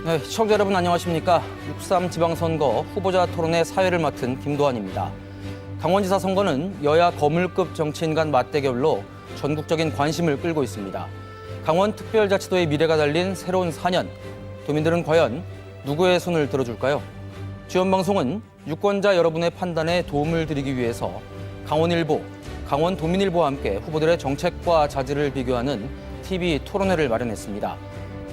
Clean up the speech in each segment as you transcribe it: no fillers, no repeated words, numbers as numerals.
네, 시청자 여러분 안녕하십니까. 6.3 지방선거 후보자 토론회 사회를 맡은 김도환입니다. 강원지사 선거는 여야 거물급 정치인 간 맞대결로 전국적인 관심을 끌고 있습니다. 강원특별자치도의 미래가 달린 새로운 4년. 도민들은 과연 누구의 손을 들어줄까요? 지원방송은 유권자 여러분의 판단에 도움을 드리기 위해서 강원일보, 강원도민일보와 함께 후보들의 정책과 자질을 비교하는 TV 토론회를 마련했습니다.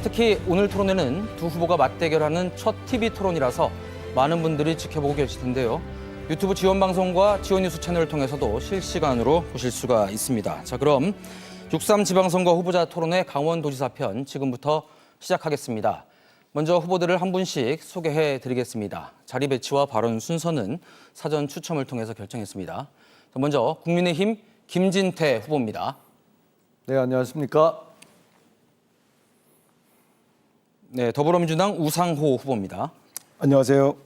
특히 오늘 토론회는 두 후보가 맞대결하는 첫 TV 토론이라서 많은 분들이 지켜보고 계실 텐데요. 유튜브 지원방송과 지원뉴스 채널을 통해서도 실시간으로 보실 수가 있습니다. 자, 그럼 6.3 지방선거 후보자 토론회 강원도지사 편 지금부터 시작하겠습니다. 먼저 후보들을 한 분씩 소개해드리겠습니다. 자리 배치와 발언 순서는 사전 추첨을 통해서 결정했습니다. 먼저 국민의힘 김진태 후보입니다. 네, 안녕하십니까. 네, 더불어민주당 우상호 후보입니다. 안녕하세요.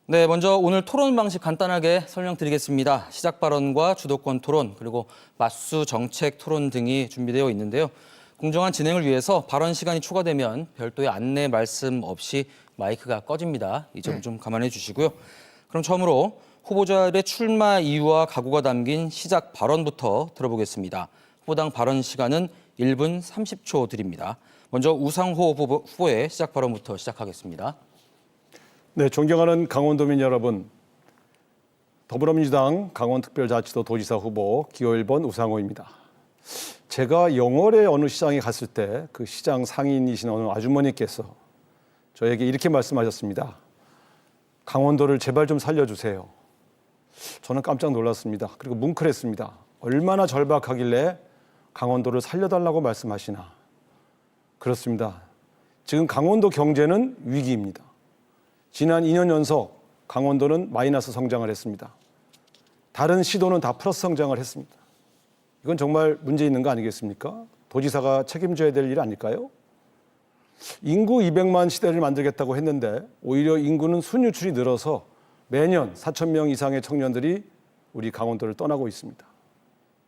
네, 먼저 오늘 토론 방식 간단하게 설명드리겠습니다. 시작 발언과 주도권 토론, 그리고 맞수 정책 토론 등이 준비되어 있는데요. 공정한 진행을 위해서 발언 시간이 초과되면 별도의 안내 말씀 없이 마이크가 꺼집니다. 이 점 좀 감안해 주시고요. 그럼 처음으로 후보자들의 출마 이유와 각오가 담긴 시작 발언부터 들어보겠습니다. 후보당 발언 시간은 1분 30초 드립니다. 먼저 우상호 후보의 시작 발언부터 시작하겠습니다. 네, 존경하는 강원도민 여러분. 더불어민주당 강원특별자치도 도지사 후보 기호 1번 우상호입니다. 제가 영월의 어느 시장에 갔을 때 그 시장 상인이신 어느 아주머니께서 저에게 이렇게 말씀하셨습니다. 강원도를 제발 좀 살려주세요. 저는 깜짝 놀랐습니다. 그리고 뭉클했습니다. 얼마나 절박하길래 강원도를 살려달라고 말씀하시나. 그렇습니다. 지금 강원도 경제는 위기입니다. 지난 2년 연속 강원도는 마이너스 성장을 했습니다. 다른 시도는 다 플러스 성장을 했습니다. 이건 정말 문제 있는 거 아니겠습니까? 도지사가 책임져야 될 일 아닐까요? 인구 200만 시대를 만들겠다고 했는데 오히려 인구는 순유출이 늘어서 매년 4,000명 이상의 청년들이 우리 강원도를 떠나고 있습니다.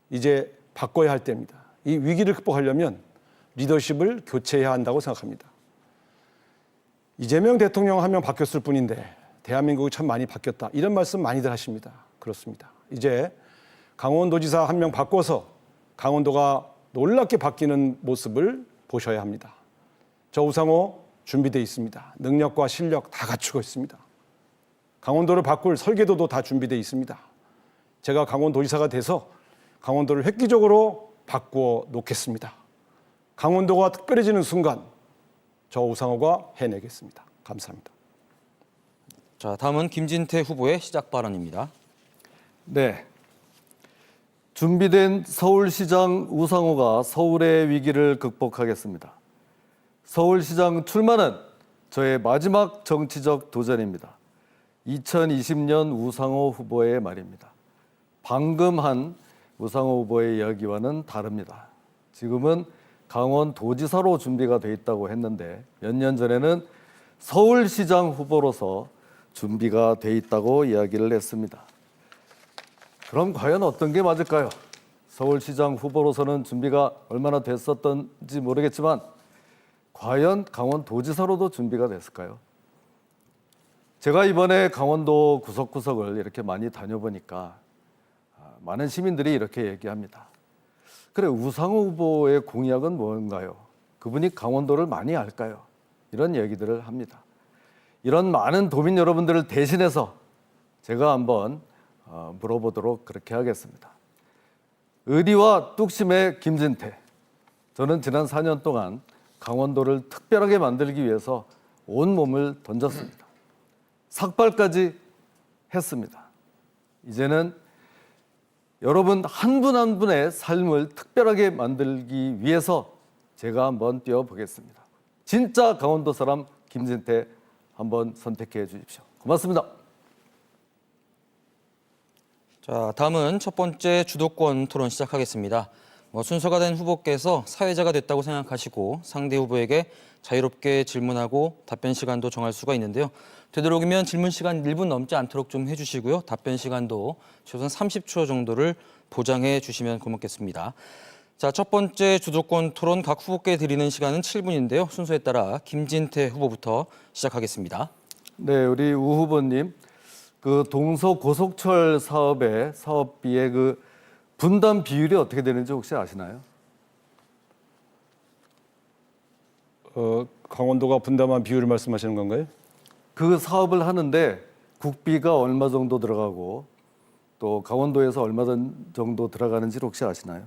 이제 바꿔야 할 때입니다. 이 위기를 극복하려면 리더십을 교체해야 한다고 생각합니다. 이재명 대통령 한 명 바뀌었을 뿐인데 대한민국이 참 많이 바뀌었다. 이런 말씀 많이들 하십니다. 그렇습니다. 이제 강원도지사 한 명 바꿔서 강원도가 놀랍게 바뀌는 모습을 보셔야 합니다. 저 우상호 준비되어 있습니다. 능력과 실력 다 갖추고 있습니다. 강원도를 바꿀 설계도도 다 준비되어 있습니다. 제가 강원도지사가 돼서 강원도를 획기적으로 바꾸어 놓겠습니다. 강원도가 특별해지는 순간 저 우상호가 해내겠습니다. 감사합니다. 자, 다음은 김진태 후보의 시작 발언입니다. 네. 준비된 서울시장 우상호가 서울의 위기를 극복하겠습니다. 서울시장 출마는 저의 마지막 정치적 도전입니다. 2020년 우상호 후보의 말입니다. 방금 한 우상호 후보의 이야기와는 다릅니다. 지금은 강원도지사로 준비가 돼 있다고 했는데 몇 년 전에는 서울시장 후보로서 준비가 돼 있다고 이야기를 했습니다. 그럼 과연 어떤 게 맞을까요? 서울시장 후보로서는 준비가 얼마나 됐었던지 모르겠지만 과연 강원도지사로도 준비가 됐을까요? 제가 이번에 강원도 구석구석을 이렇게 많이 다녀보니까 많은 시민들이 이렇게 얘기합니다. 그래, 우상호 후보의 공약은 뭔가요? 그분이 강원도를 많이 알까요? 이런 얘기들을 합니다. 이런 많은 도민 여러분들을 대신해서 제가 한번 물어보도록 그렇게 하겠습니다. 의리와 뚝심의 김진태. 저는 지난 4년 동안 강원도를 특별하게 만들기 위해서 온 몸을 던졌습니다. 삭발까지 했습니다. 이제는 여러분 한 분 한 분의 삶을 특별하게 만들기 위해서 제가 한번 뛰어보겠습니다. 진짜 강원도 사람 김진태 한번 선택해 주십시오. 고맙습니다. 자, 다음은 첫 번째 주도권 토론 시작하겠습니다. 순서가 된 후보께서 사회자가 됐다고 생각하시고 상대 후보에게 자유롭게 질문하고 답변 시간도 정할 수가 있는데요. 되도록이면 질문 시간 1분 넘지 않도록 좀 해주시고요. 답변 시간도 최소한 30초 정도를 보장해 주시면 고맙겠습니다. 자, 첫 번째 주도권 토론 각 후보께 드리는 시간은 7분인데요. 순서에 따라 김진태 후보부터 시작하겠습니다. 네, 우리 우 후보님, 그 동서 고속철 사업의 사업비의 그 분담 비율이 어떻게 되는지 혹시 아시나요? 강원도가 분담한 비율을 말씀하시는 건가요? 그 사업을 하는데 국비가 얼마 정도 들어가고 또 강원도에서 얼마 정도 들어가는지 혹시 아시나요?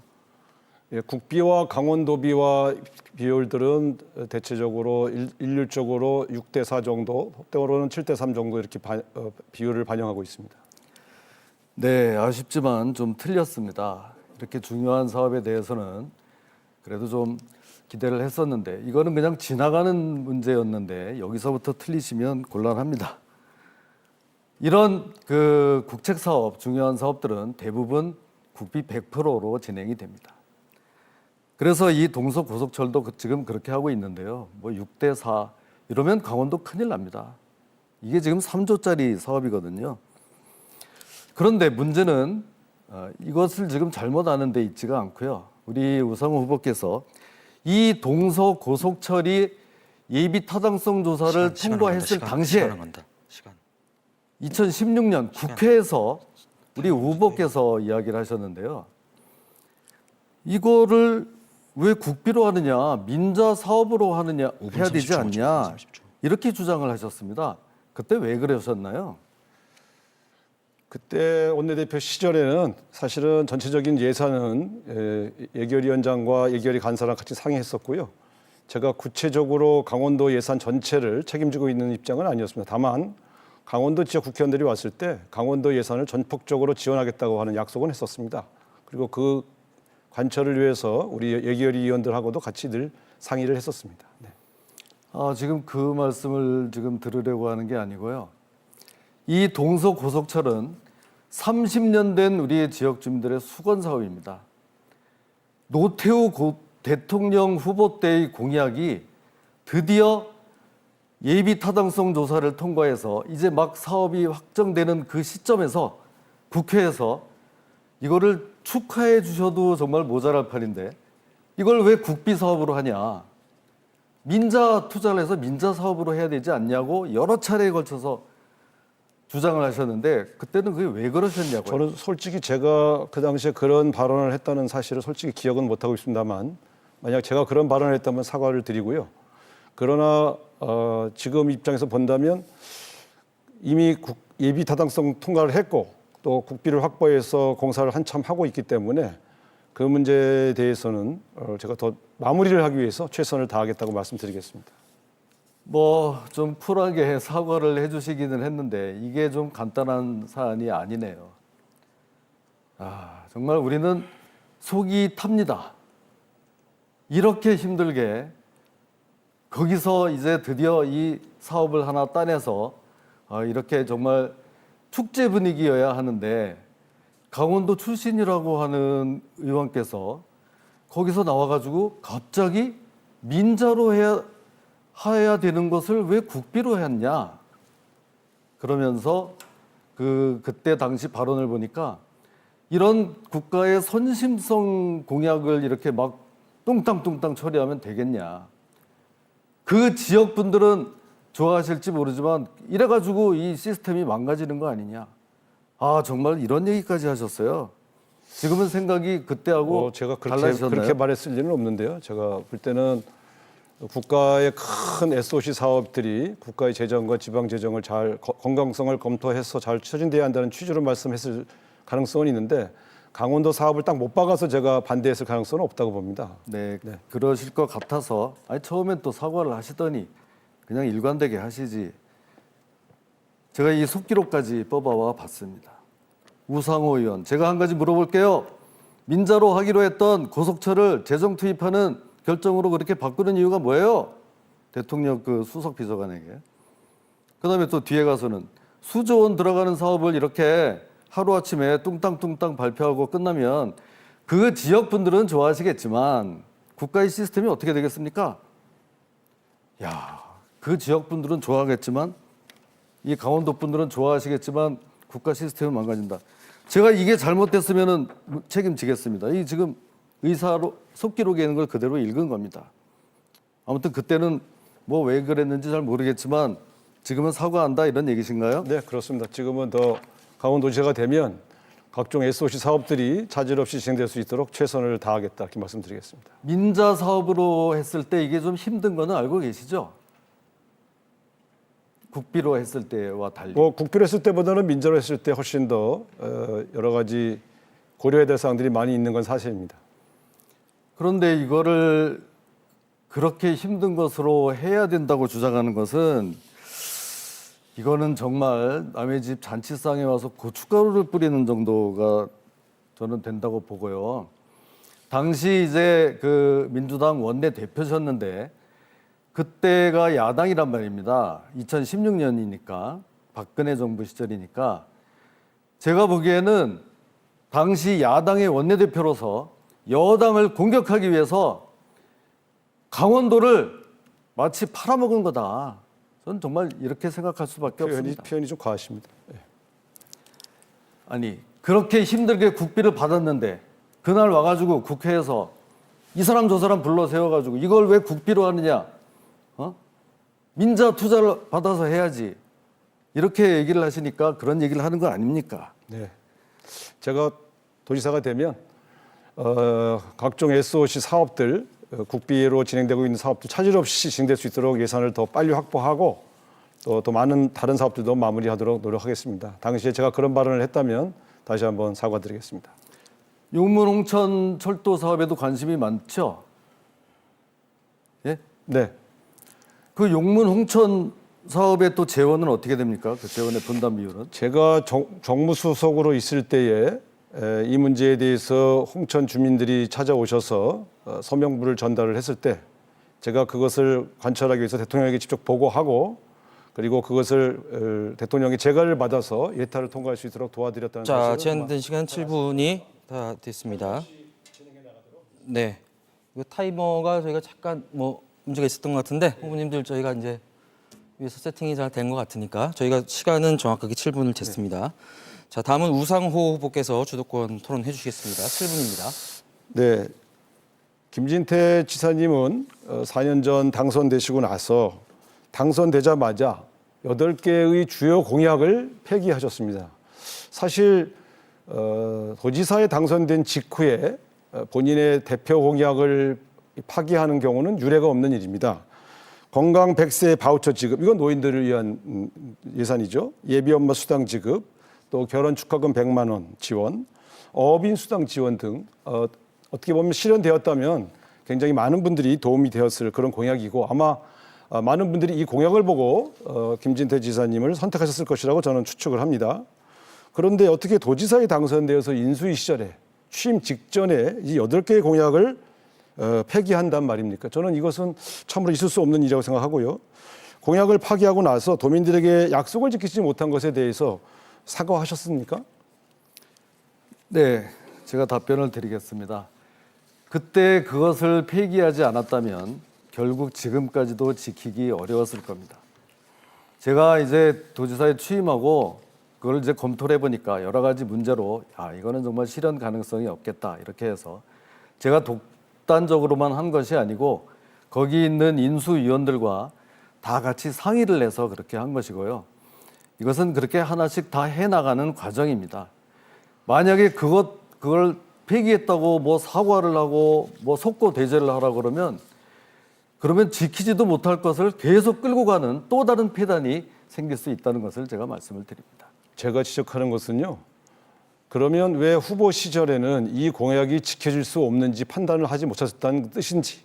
예, 국비와 강원도비와 비율들은 대체적으로 일률적으로 6대4 정도, 때로는 7대3 정도 이렇게 비율을 반영하고 있습니다. 네, 아쉽지만 좀 틀렸습니다. 이렇게 중요한 사업에 대해서는 그래도 좀 기대를 했었는데 이거는 그냥 지나가는 문제였는데 여기서부터 틀리시면 곤란합니다. 이런 그 국책 사업, 중요한 사업들은 대부분 국비 100%로 진행이 됩니다. 그래서 이 동서 고속철도 지금 그렇게 하고 있는데요. 뭐 6대4 이러면 강원도 큰일 납니다. 이게 지금 3조짜리 사업이거든요. 그런데 문제는 이것을 지금 잘못 아는 데 있지가 않고요. 우리 우상호 후보께서 이 동서 고속철이 예비 타당성 조사를 통과했을 당시에 2016년 국회에서 우리 후보께서 이야기를 하셨는데요. 이거를 왜 국비로 하느냐, 민자 사업으로 하느냐, 해야 되지 않냐, 이렇게 주장을 하셨습니다. 그때 왜 그러셨나요? 그때 원내대표 시절에는 사실은 전체적인 예산은 예결위원장과 예결위 간사랑 같이 상의했었고요. 제가 구체적으로 강원도 예산 전체를 책임지고 있는 입장은 아니었습니다. 다만 강원도 지역 국회의원들이 왔을 때 강원도 예산을 전폭적으로 지원하겠다고 하는 약속은 했었습니다. 그리고 그 관철을 위해서 우리 예결위 의원들하고도 같이 늘 상의를 했었습니다. 네. 지금 그 말씀을 지금 들으려고 하는 게 아니고요. 이 동서 고속철은 30년 된 우리 지역 주민들의 수건 사업입니다. 노태우 대통령 후보 때의 공약이 드디어 예비 타당성 조사를 통과해서 이제 막 사업이 확정되는 그 시점에서 국회에서 이거를 축하해 주셔도 정말 모자랄 판인데 이걸 왜 국비 사업으로 하냐. 민자 투자를 해서 민자 사업으로 해야 되지 않냐고 여러 차례에 걸쳐서 주장을 하셨는데 그때는 그게 왜 그러셨냐고요? 저는 솔직히 제가 그 당시에 그런 발언을 했다는 사실을 솔직히 기억은 못하고 있습니다만 만약 제가 그런 발언을 했다면 사과를 드리고요. 그러나 지금 입장에서 본다면 이미 예비 타당성 통과를 했고 또 국비를 확보해서 공사를 한참 하고 있기 때문에 그 문제에 대해서는 제가 더 마무리를 하기 위해서 최선을 다하겠다고 말씀드리겠습니다. 뭐 좀 쿨하게 사과를 해주시기는 했는데 이게 좀 간단한 사안이 아니네요. 정말 우리는 속이 탑니다. 이렇게 힘들게 거기서 이제 드디어 이 사업을 하나 따내서 이렇게 정말 축제 분위기여야 하는데 강원도 출신이라고 하는 의원께서 거기서 나와가지고 갑자기 민자로 해야 되는 것을 왜 국비로 했냐 그러면서 그때 당시 발언을 보니까 이런 국가의 선심성 공약을 이렇게 막 뚱땅뚱땅 처리하면 되겠냐. 그 지역 분들은 좋아하실지 모르지만 이래가지고 이 시스템이 망가지는 거 아니냐. 정말 이런 얘기까지 하셨어요. 지금은 생각이 그때하고 제가 달라지셨나요? 그렇게 말했을 리는 없는데요. 제가 볼 때는 국가의 큰 SOC 사업들이 국가의 재정과 지방 재정을 잘 건강성을 검토해서 잘 추진돼야 한다는 취지로 말씀했을 가능성은 있는데 강원도 사업을 딱 못 박아서 제가 반대했을 가능성은 없다고 봅니다. 네, 그러실 것 같아서 처음엔 또 사과를 하시더니 그냥 일관되게 하시지. 제가 이 속기록까지 뽑아와 봤습니다. 우상호 의원, 제가 한 가지 물어볼게요. 민자로 하기로 했던 고속철을 재정 투입하는 결정으로 그렇게 바꾸는 이유가 뭐예요? 대통령 그 수석 비서관에게. 그다음에 또 뒤에 가서는 수조 원 들어가는 사업을 이렇게 하루아침에 뚱땅뚱땅 발표하고 끝나면 그 지역 분들은 좋아하시겠지만 국가의 시스템이 어떻게 되겠습니까? 그 지역 분들은 좋아하겠지만 이 강원도 분들은 좋아하시겠지만 국가 시스템은 망가진다. 제가 이게 잘못됐으면 책임지겠습니다. 이 지금 의사로 속기록에 있는 걸 그대로 읽은 겁니다. 아무튼 그때는 뭐 왜 그랬는지 잘 모르겠지만 지금은 사과한다 이런 얘기신가요? 네, 그렇습니다. 지금은 더 강원도지사가 되면 각종 SOC 사업들이 차질 없이 진행될 수 있도록 최선을 다하겠다 이렇게 말씀드리겠습니다. 민자 사업으로 했을 때 이게 좀 힘든 거는 알고 계시죠? 국비로 했을 때와 달리. 뭐 국비로 했을 때보다는 민자로 했을 때 훨씬 더 여러 가지 고려해야 될 사항들이 많이 있는 건 사실입니다. 그런데 이거를 그렇게 힘든 것으로 해야 된다고 주장하는 것은 이거는 정말 남의 집 잔치상에 와서 고춧가루를 뿌리는 정도가 저는 된다고 보고요. 당시 이제 그 민주당 원내 대표셨는데 그때가 야당이란 말입니다. 2016년이니까 박근혜 정부 시절이니까 제가 보기에는 당시 야당의 원내대표로서 여당을 공격하기 위해서 강원도를 마치 팔아먹은 거다. 저는 정말 이렇게 생각할 수밖에 없습니다. 표현이 좀 과하십니다. 네. 아니 그렇게 힘들게 국비를 받았는데 그날 와가지고 국회에서 이 사람 저 사람 불러 세워가지고 이걸 왜 국비로 하느냐? 민자 투자를 받아서 해야지. 이렇게 얘기를 하시니까 그런 얘기를 하는 거 아닙니까? 네. 제가 도지사가 되면 각종 SOC 사업들 국비로 진행되고 있는 사업들 차질 없이 진행될 수 있도록 예산을 더 빨리 확보하고 또 더 많은 다른 사업들도 마무리하도록 노력하겠습니다. 당시에 제가 그런 발언을 했다면 다시 한번 사과드리겠습니다. 용문 홍천 철도 사업에도 관심이 많죠? 예? 네. 그 용문 홍천 사업의 또 재원은 어떻게 됩니까? 그 재원의 분담 비율은? 제가 정무수석으로 있을 때에 이 문제에 대해서 홍천 주민들이 찾아오셔서 서명부를 전달을 했을 때 제가 그것을 관철하기 위해서 대통령에게 직접 보고하고 그리고 그것을 대통령의 재가를 받아서 예타를 통과할 수 있도록 도와드렸다는 자, 사실을 제한된 시간 7분이 다 됐습니다. 네. 이거 타이머가 저희가 잠깐 뭐 문제가 있었던 것 같은데 후보님들 저희가 이제 위에서 세팅이 잘 된 것 같으니까 저희가 시간은 정확하게 7분을 쟀습니다. 자, 다음은 우상호 후보께서 주도권 토론해 주시겠습니다. 7분입니다. 네. 김진태 지사님은 4년 전 당선되시고 나서 당선되자마자 8개의 주요 공약을 폐기하셨습니다. 사실 도지사에 당선된 직후에 본인의 대표 공약을 파기하는 경우는 유례가 없는 일입니다. 건강 100세 바우처 지급, 이건 노인들을 위한 예산이죠. 예비 엄마 수당 지급, 또 결혼 축하금 100만 원 지원, 어빈 수당 지원 등 어떻게 보면 실현되었다면 굉장히 많은 분들이 도움이 되었을 그런 공약이고 아마 많은 분들이 이 공약을 보고 김진태 지사님을 선택하셨을 것이라고 저는 추측을 합니다. 그런데 어떻게 도지사에 당선되어서 인수위 시절에 취임 직전에 이 8개의 공약을 폐기한단 말입니까? 저는 이것은 참으로 있을 수 없는 일이라고 생각하고요. 공약을 파기하고 나서 도민들에게 약속을 지키지 못한 것에 대해서 사과하셨습니까? 네, 제가 답변을 드리겠습니다. 그때 그것을 폐기하지 않았다면 결국 지금까지도 지키기 어려웠을 겁니다. 제가 이제 도지사에 취임하고 그걸 이제 검토를 해보니까 여러 가지 문제로 이거는 정말 실현 가능성이 없겠다 이렇게 해서 제가 독단적으로만 한 것이 아니고 거기 있는 인수위원들과 다 같이 상의를 해서 그렇게 한 것이고요. 이것은 그렇게 하나씩 다 해나가는 과정입니다. 만약에 그걸 폐기했다고 뭐 사과를 하고 뭐 속고 대죄를 하라고 그러면 지키지도 못할 것을 계속 끌고 가는 또 다른 폐단이 생길 수 있다는 것을 제가 말씀을 드립니다. 제가 지적하는 것은요. 그러면 왜 후보 시절에는 이 공약이 지켜질 수 없는지 판단을 하지 못하셨다는 뜻인지,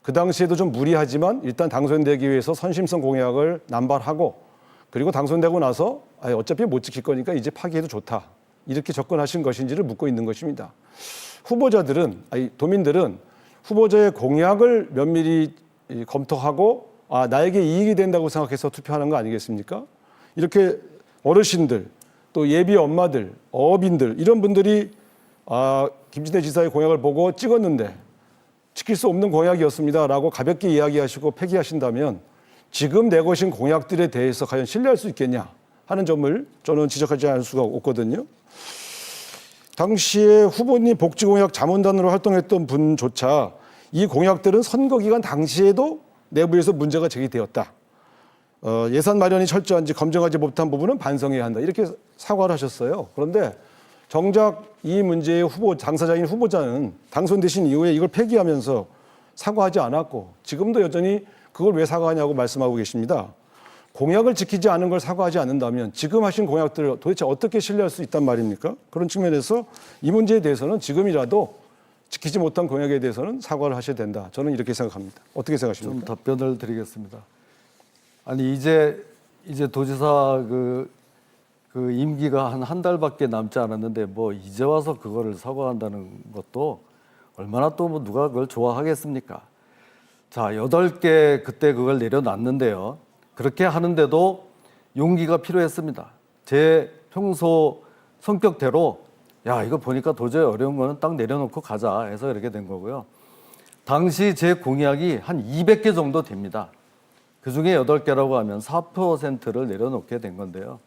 그 당시에도 좀 무리하지만 일단 당선되기 위해서 선심성 공약을 남발하고 그리고 당선되고 나서 어차피 못 지킬 거니까 이제 파기해도 좋다 이렇게 접근하신 것인지를 묻고 있는 것입니다. 도민들은 후보자의 공약을 면밀히 검토하고 나에게 이익이 된다고 생각해서 투표하는 거 아니겠습니까? 이렇게 어르신들, 또 예비 엄마들, 어업인들 이런 분들이 김진태 지사의 공약을 보고 찍었는데 지킬 수 없는 공약이었습니다라고 가볍게 이야기하시고 폐기하신다면 지금 내거신 공약들에 대해서 과연 신뢰할 수 있겠냐 하는 점을 저는 지적하지 않을 수가 없거든요. 당시에 후보님 복지공약 자문단으로 활동했던 분조차 이 공약들은 선거 기간 당시에도 내부에서 문제가 제기되었다. 예산 마련이 철저한지 검증하지 못한 부분은 반성해야 한다. 이렇게 사과를 하셨어요. 그런데 정작 이 문제의 당사자인 후보자는 당선되신 이후에 이걸 폐기하면서 사과하지 않았고 지금도 여전히 그걸 왜 사과하냐고 말씀하고 계십니다. 공약을 지키지 않은 걸 사과하지 않는다면 지금 하신 공약들을 도대체 어떻게 신뢰할 수 있단 말입니까? 그런 측면에서 이 문제에 대해서는 지금이라도 지키지 못한 공약에 대해서는 사과를 하셔야 된다. 저는 이렇게 생각합니다. 어떻게 좀 생각하십니까? 답변을 드리겠습니다. 아니 이제 도지사 그 임기가 한 달밖에 남지 않았는데 뭐 이제 와서 그거를 사과한다는 것도 얼마나 또 뭐 누가 그걸 좋아하겠습니까? 자, 8개 그때 그걸 내려놨는데요. 그렇게 하는데도 용기가 필요했습니다. 제 평소 성격대로 야, 이거 보니까 도저히 어려운 거는 딱 내려놓고 가자 해서 이렇게 된 거고요. 당시 제 공약이 한 200개 정도 됩니다. 그중에 8개라고 하면 4%를 내려놓게 된 건데요.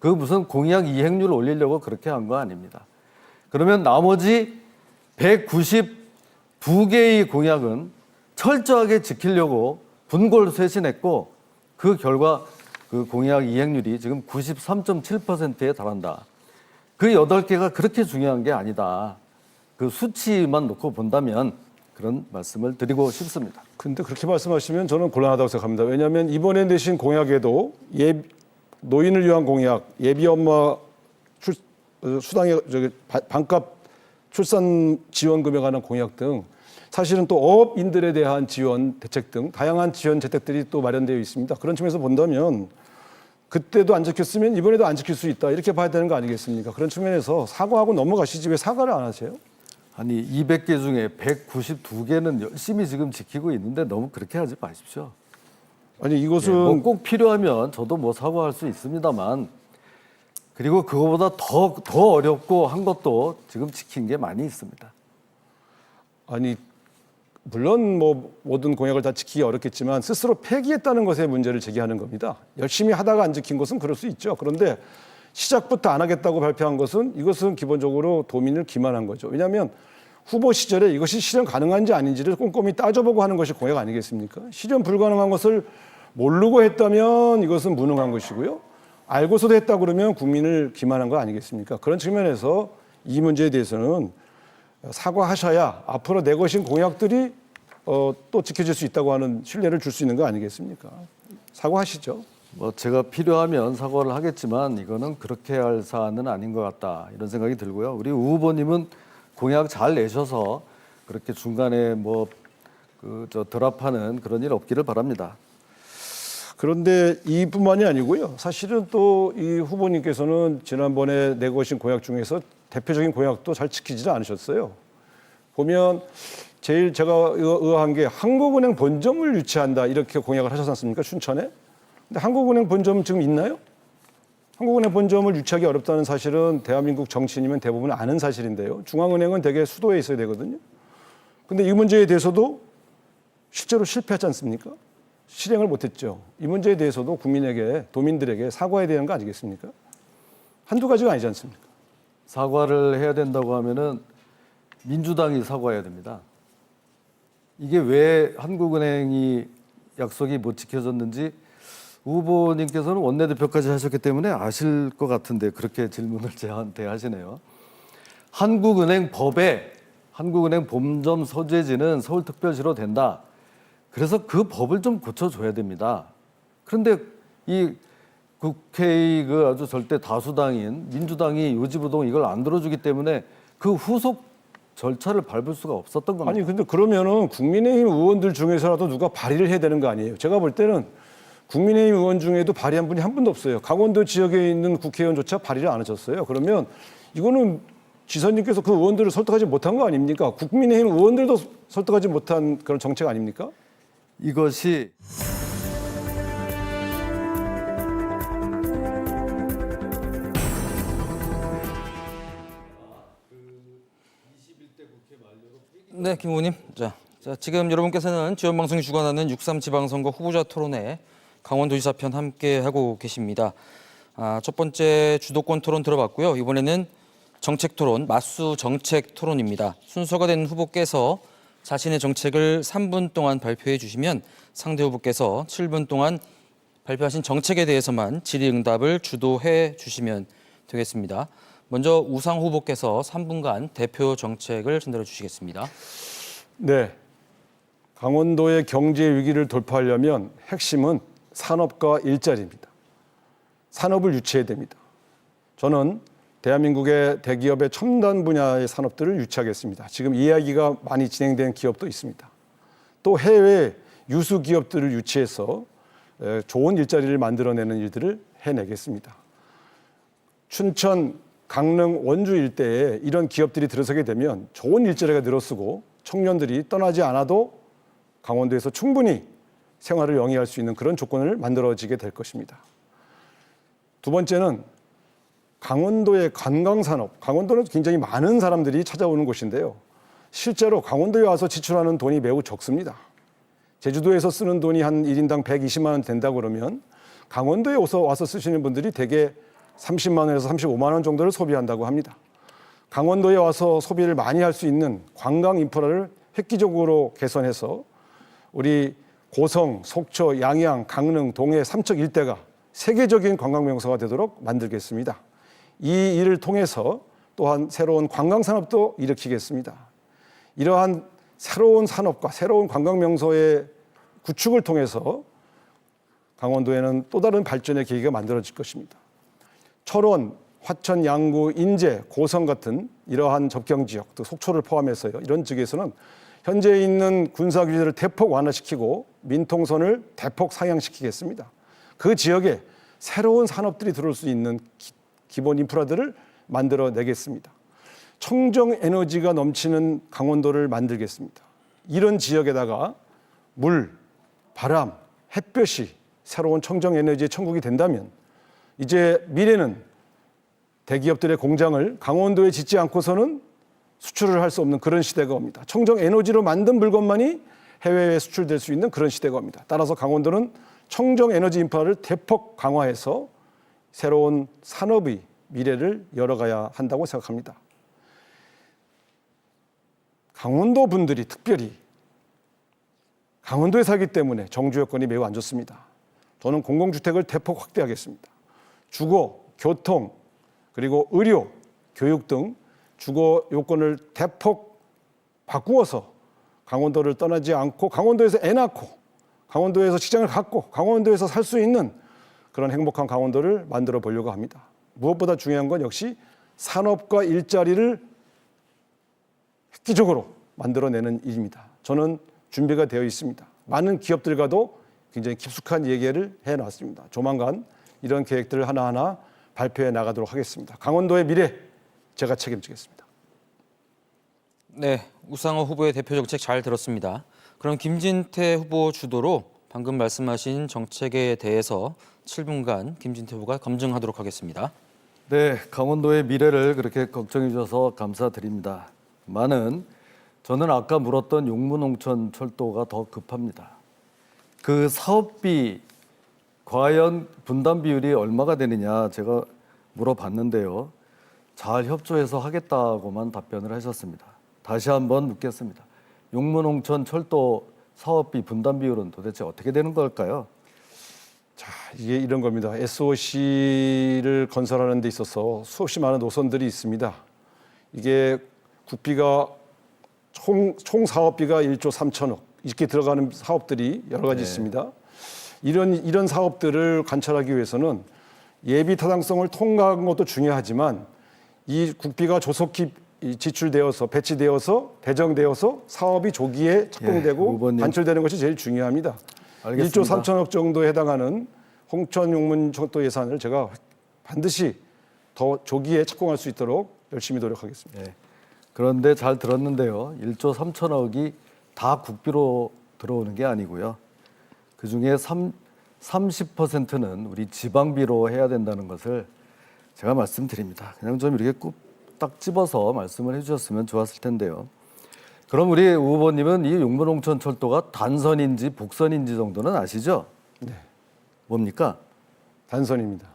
그 무슨 공약 이행률을 올리려고 그렇게 한 거 아닙니다. 그러면 나머지 192개의 공약은 철저하게 지키려고 분골쇄신했고 그 결과 그 공약 이행률이 지금 93.7%에 달한다. 그 8개가 그렇게 중요한 게 아니다. 그 수치만 놓고 본다면 그런 말씀을 드리고 싶습니다. 근데 그렇게 말씀하시면 저는 곤란하다고 생각합니다. 왜냐하면 이번에 내신 공약에도 노인을 위한 공약, 예비 엄마 수당의 반값 출산 지원금에 관한 공약 등 사실은 또 어업인들에 대한 지원 대책 등 다양한 지원 대책들이 또 마련되어 있습니다. 그런 측면에서 본다면 그때도 안 지켰으면 이번에도 안 지킬 수 있다. 이렇게 봐야 되는 거 아니겠습니까? 그런 측면에서 사과하고 넘어가시지 왜 사과를 안 하세요? 아니 200개 중에 192개는 열심히 지금 지키고 있는데 너무 그렇게 하지 마십시오. 아니 이것은 뭐 꼭 필요하면 저도 뭐 사과할 수 있습니다만 그리고 그거보다 더 어렵고 한 것도 지금 지킨 게 많이 있습니다. 아니 물론 뭐 모든 공약을 다 지키기 어렵겠지만 스스로 폐기했다는 것에 문제를 제기하는 겁니다. 열심히 하다가 안 지킨 것은 그럴 수 있죠. 그런데 시작부터 안 하겠다고 발표한 것은 이것은 기본적으로 도민을 기만한 거죠. 왜냐하면 후보 시절에 이것이 실현 가능한지 아닌지를 꼼꼼히 따져보고 하는 것이 공약 아니겠습니까? 실현 불가능한 것을 모르고 했다면 이것은 무능한 것이고요. 알고서도 했다 그러면 국민을 기만한 거 아니겠습니까? 그런 측면에서 이 문제에 대해서는 사과하셔야 앞으로 내거신 공약들이 또 지켜질 수 있다고 하는 신뢰를 줄 수 있는 거 아니겠습니까? 사과하시죠. 뭐 제가 필요하면 사과를 하겠지만 이거는 그렇게 할 사안은 아닌 것 같다 이런 생각이 들고요. 우리 우 후보님은 공약 잘 내셔서 그렇게 중간에 뭐 드랍하는 그런 일 없기를 바랍니다. 그런데 이뿐만이 아니고요. 사실은 또 이 후보님께서는 지난번에 내거신 공약 중에서 대표적인 공약도 잘 지키지 않으셨어요. 보면 제일 제가 의아한 게 한국은행 본점을 유치한다 이렇게 공약을 하셨지 않습니까? 춘천에. 근데 한국은행 본점 지금 있나요? 한국은행 본점을 유치하기 어렵다는 사실은 대한민국 정치인이면 대부분 아는 사실인데요. 중앙은행은 대개 수도에 있어야 되거든요. 근데 이 문제에 대해서도 실제로 실패하지 않습니까? 실행을 못했죠. 이 문제에 대해서도 도민들에게 사과해야 되는 거 아니겠습니까? 한두 가지가 아니지 않습니까? 사과를 해야 된다고 하면은 민주당이 사과해야 됩니다. 이게 왜 한국은행이 약속이 못 지켜졌는지 후보님께서는 원내대표까지 하셨기 때문에 아실 것 같은데 그렇게 질문을 저한테 하시네요. 한국은행 법에 한국은행 본점 소재지는 서울특별시로 된다. 그래서 그 법을 좀 고쳐줘야 됩니다. 그런데 이 국회의 그 아주 절대 다수당인 민주당이 요지부동 이걸 안 들어주기 때문에 그 후속 절차를 밟을 수가 없었던 겁니다. 아니 근데 그러면은 국민의힘 의원들 중에서라도 누가 발의를 해야 되는 거 아니에요? 제가 볼 때는 국민의힘 의원 중에도 발의한 분이 한 분도 없어요. 강원도 지역에 있는 국회의원조차 발의를 안 하셨어요. 그러면 이거는 지사님께서 그 의원들을 설득하지 못한 거 아닙니까? 국민의힘 의원들도 설득하지 못한 그런 정책 아닙니까? 이것이 네, 김 의원님. 자, 지금 여러분께서는 지원방송이 주관하는 6.3 지방선거 후보자 토론회 강원도지사 편 함께 하고 계십니다. 첫 번째 주도권 토론 들어봤고요. 이번에는 정책 토론, 맞수 정책 토론입니다. 순서가 된 후보께서 자신의 정책을 3분 동안 발표해 주시면 상대 후보께서 7분 동안 발표하신 정책에 대해서만 질의응답을 주도해 주시면 되겠습니다. 먼저 우상 후보께서 3분간 대표 정책을 전달해 주시겠습니다. 네, 강원도의 경제 위기를 돌파하려면 핵심은 산업과 일자리입니다. 산업을 유치해야 됩니다. 저는 대한민국의 대기업의 첨단 분야의 산업들을 유치하겠습니다. 지금 이야기가 많이 진행된 기업도 있습니다. 또 해외 유수 기업들을 유치해서 좋은 일자리를 만들어내는 일들을 해내겠습니다. 춘천, 강릉, 원주 일대에 이런 기업들이 들어서게 되면 좋은 일자리가 늘어서고 청년들이 떠나지 않아도 강원도에서 충분히 생활을 영위할 수 있는 그런 조건을 만들어지게 될 것입니다. 두 번째는 강원도의 관광산업. 강원도는 굉장히 많은 사람들이 찾아오는 곳인데요. 실제로 강원도에 와서 지출하는 돈이 매우 적습니다. 제주도에서 쓰는 돈이 한 1인당 120만 원 된다고 그러면 강원도에 와서 쓰시는 분들이 대개 30만 원에서 35만 원 정도를 소비한다고 합니다. 강원도에 와서 소비를 많이 할 수 있는 관광 인프라를 획기적으로 개선해서 우리 고성, 속초, 양양, 강릉, 동해, 삼척 일대가 세계적인 관광 명소가 되도록 만들겠습니다. 이 일을 통해서 또한 새로운 관광 산업도 일으키겠습니다. 이러한 새로운 산업과 새로운 관광 명소의 구축을 통해서 강원도에는 또 다른 발전의 계기가 만들어질 것입니다. 철원, 화천, 양구, 인제, 고성 같은 이러한 접경 지역, 또 속초를 포함해서요. 이런 지역에서는 현재 있는 군사 규제를 대폭 완화시키고 민통선을 대폭 상향시키겠습니다. 그 지역에 새로운 산업들이 들어올 수 있는 기본 인프라들을 만들어내겠습니다. 청정 에너지가 넘치는 강원도를 만들겠습니다. 이런 지역에다가 물, 바람, 햇볕이 새로운 청정 에너지의 천국이 된다면 이제 미래는 대기업들의 공장을 강원도에 짓지 않고서는 수출을 할 수 없는 그런 시대가 옵니다. 청정 에너지로 만든 물건만이 해외에 수출될 수 있는 그런 시대가 옵니다. 따라서 강원도는 청정 에너지 인프라를 대폭 강화해서 새로운 산업의 미래를 열어가야 한다고 생각합니다. 강원도 분들이 특별히 강원도에 살기 때문에 정주 여건이 매우 안 좋습니다. 저는 공공주택을 대폭 확대하겠습니다. 주거, 교통, 그리고 의료, 교육 등 주거 요건을 대폭 바꾸어서 강원도를 떠나지 않고 강원도에서 애 낳고 강원도에서 직장을 갖고 강원도에서 살 수 있는 그런 행복한 강원도를 만들어 보려고 합니다. 무엇보다 중요한 건 역시 산업과 일자리를 획기적으로 만들어내는 일입니다. 저는 준비가 되어 있습니다. 많은 기업들과도 굉장히 깊숙한 얘기를 해놨습니다. 조만간 이런 계획들을 하나하나 발표해 나가도록 하겠습니다. 강원도의 미래 제가 책임지겠습니다. 네, 우상호 후보의 대표 정책 잘 들었습니다. 그럼 김진태 후보 주도로 방금 말씀하신 정책에 대해서 7분간 김진태 후보가 검증하도록 하겠습니다. 네, 강원도의 미래를 그렇게 걱정해 주셔서 감사드립니다. 저는 아까 물었던 용문홍천 철도가 더 급합니다. 그 사업비 과연 분담 비율이 얼마가 되느냐 제가 물어봤는데요. 잘 협조해서 하겠다고만 답변을 하셨습니다. 다시 한번 묻겠습니다. 용문홍천 철도 사업비 분담 비율은 도대체 어떻게 되는 걸까요? 자, 이게 이런 겁니다. SOC를 건설하는 데 있어서 수없이 많은 노선들이 있습니다. 이게 국비가 총 사업비가 1조 3천억 이렇게 들어가는 사업들이 여러 가지 있습니다. 이런 사업들을 관찰하기 위해서는 예비 타당성을 통과한 것도 중요하지만 이 국비가 조속히 지출되어서 배치되어서 배정되어서 사업이 조기에 착공되고 반출되는 것이 제일 중요합니다. 알겠습니다. 1조 3천억 정도에 해당하는 홍천 용문 철도 예산을 제가 반드시 더 조기에 착공할 수 있도록 열심히 노력하겠습니다. 네. 그런데 잘 들었는데요. 1조 3천억이 다 국비로 들어오는 게 아니고요. 그중에 30%는 우리 지방비로 해야 된다는 것을 제가 말씀드립니다. 그냥 좀 이렇게 딱 집어서 말씀을 해주셨으면 좋았을 텐데요. 그럼 우리 후보님은 이 용문홍천 철도가 단선인지 복선인지 정도는 아시죠? 네. 뭡니까? 단선입니다.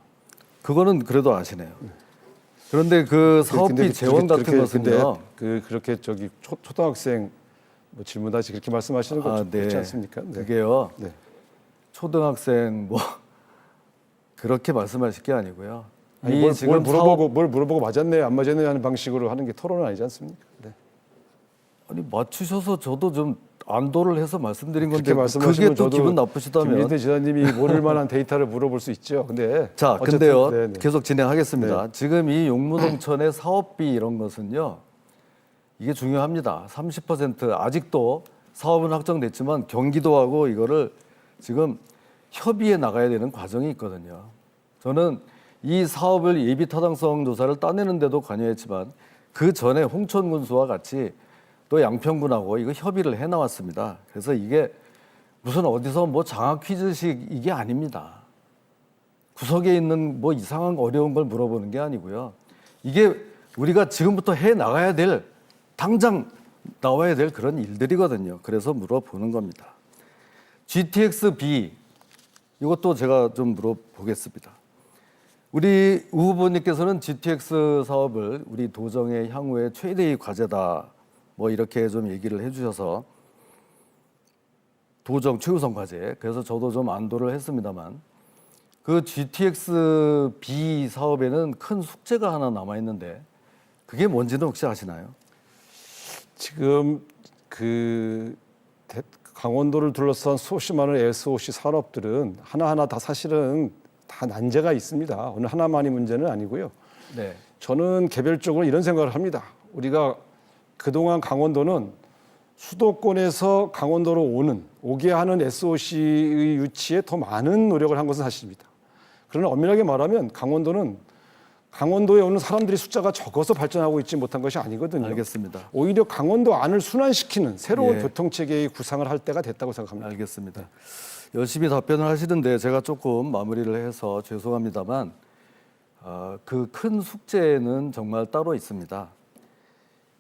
그거는 그래도 아시네요. 그런데 그 사업비 근데 재원 같은 근데 것은요. 그렇게 저기 초등학생 뭐 질문하시 그렇게 말씀하시는 건 좀 그렇지 않습니까? 네. 그게요. 네. 초등학생 뭐 그렇게 말씀하실 게 아니고요. 아니, 뭘 물어보고 맞았네 안 맞았네 하는 방식으로 하는 게 토론은 아니지 않습니까? 네. 아니 맞추셔서 저도 좀 안도를 해서 말씀드린 건데 그렇게 말씀하시면 그게 또 저도 기분 나쁘시다면 김진태 지사님이 모를 만한 데이터를 물어볼 수 있죠. 근데 자, 어쨌든, 근데요. 네, 네. 계속 진행하겠습니다. 네. 지금 이 용무동천의 사업비 이런 것은요. 이게 중요합니다. 30% 아직도 사업은 확정됐지만 경기도하고 이거를 지금 협의해 나가야 되는 과정이 있거든요. 저는 이 사업을 예비 타당성 조사를 따내는 데도 관여했지만 그 전에 홍천군수와 같이 또 양평군하고 이거 협의를 해 나왔습니다. 그래서 이게 무슨 어디서 뭐 장학 퀴즈식 이게 아닙니다. 구석에 있는 뭐 이상한 어려운 걸 물어보는 게 아니고요. 이게 우리가 지금부터 해 나가야 될 당장 나와야 될 그런 일들이거든요. 그래서 물어보는 겁니다. GTX-B 이것도 제가 좀 물어보겠습니다. 우리 우 후보님께서는 GTX 사업을 우리 도정의 향후의 최대의 과제다 뭐 이렇게 좀 얘기를 해주셔서 도정 최우선 과제 그래서 저도 좀 안도를 했습니다만 그 GTX-B 사업에는 큰 숙제가 하나 남아 있는데 그게 뭔지는 혹시 아시나요? 지금 강원도를 둘러싼 수없이 많은 SOC 산업들은 하나하나 다 사실은 다 난제가 있습니다. 어느 하나만이 문제는 아니고요. 네. 저는 개별적으로 이런 생각을 합니다. 우리가 그동안 강원도는 수도권에서 강원도로 오게 하는 SOC의 유치에 더 많은 노력을 한 것은 사실입니다. 그러나 엄밀하게 말하면 강원도에 오는 사람들이 숫자가 적어서 발전하고 있지 못한 것이 아니거든요. 알겠습니다. 오히려 강원도 안을 순환시키는 새로운 예. 교통체계의 구상을 할 때가 됐다고 생각합니다. 알겠습니다. 열심히 답변을 하시는데 제가 조금 마무리를 해서 죄송합니다만 그 큰 숙제는 정말 따로 있습니다.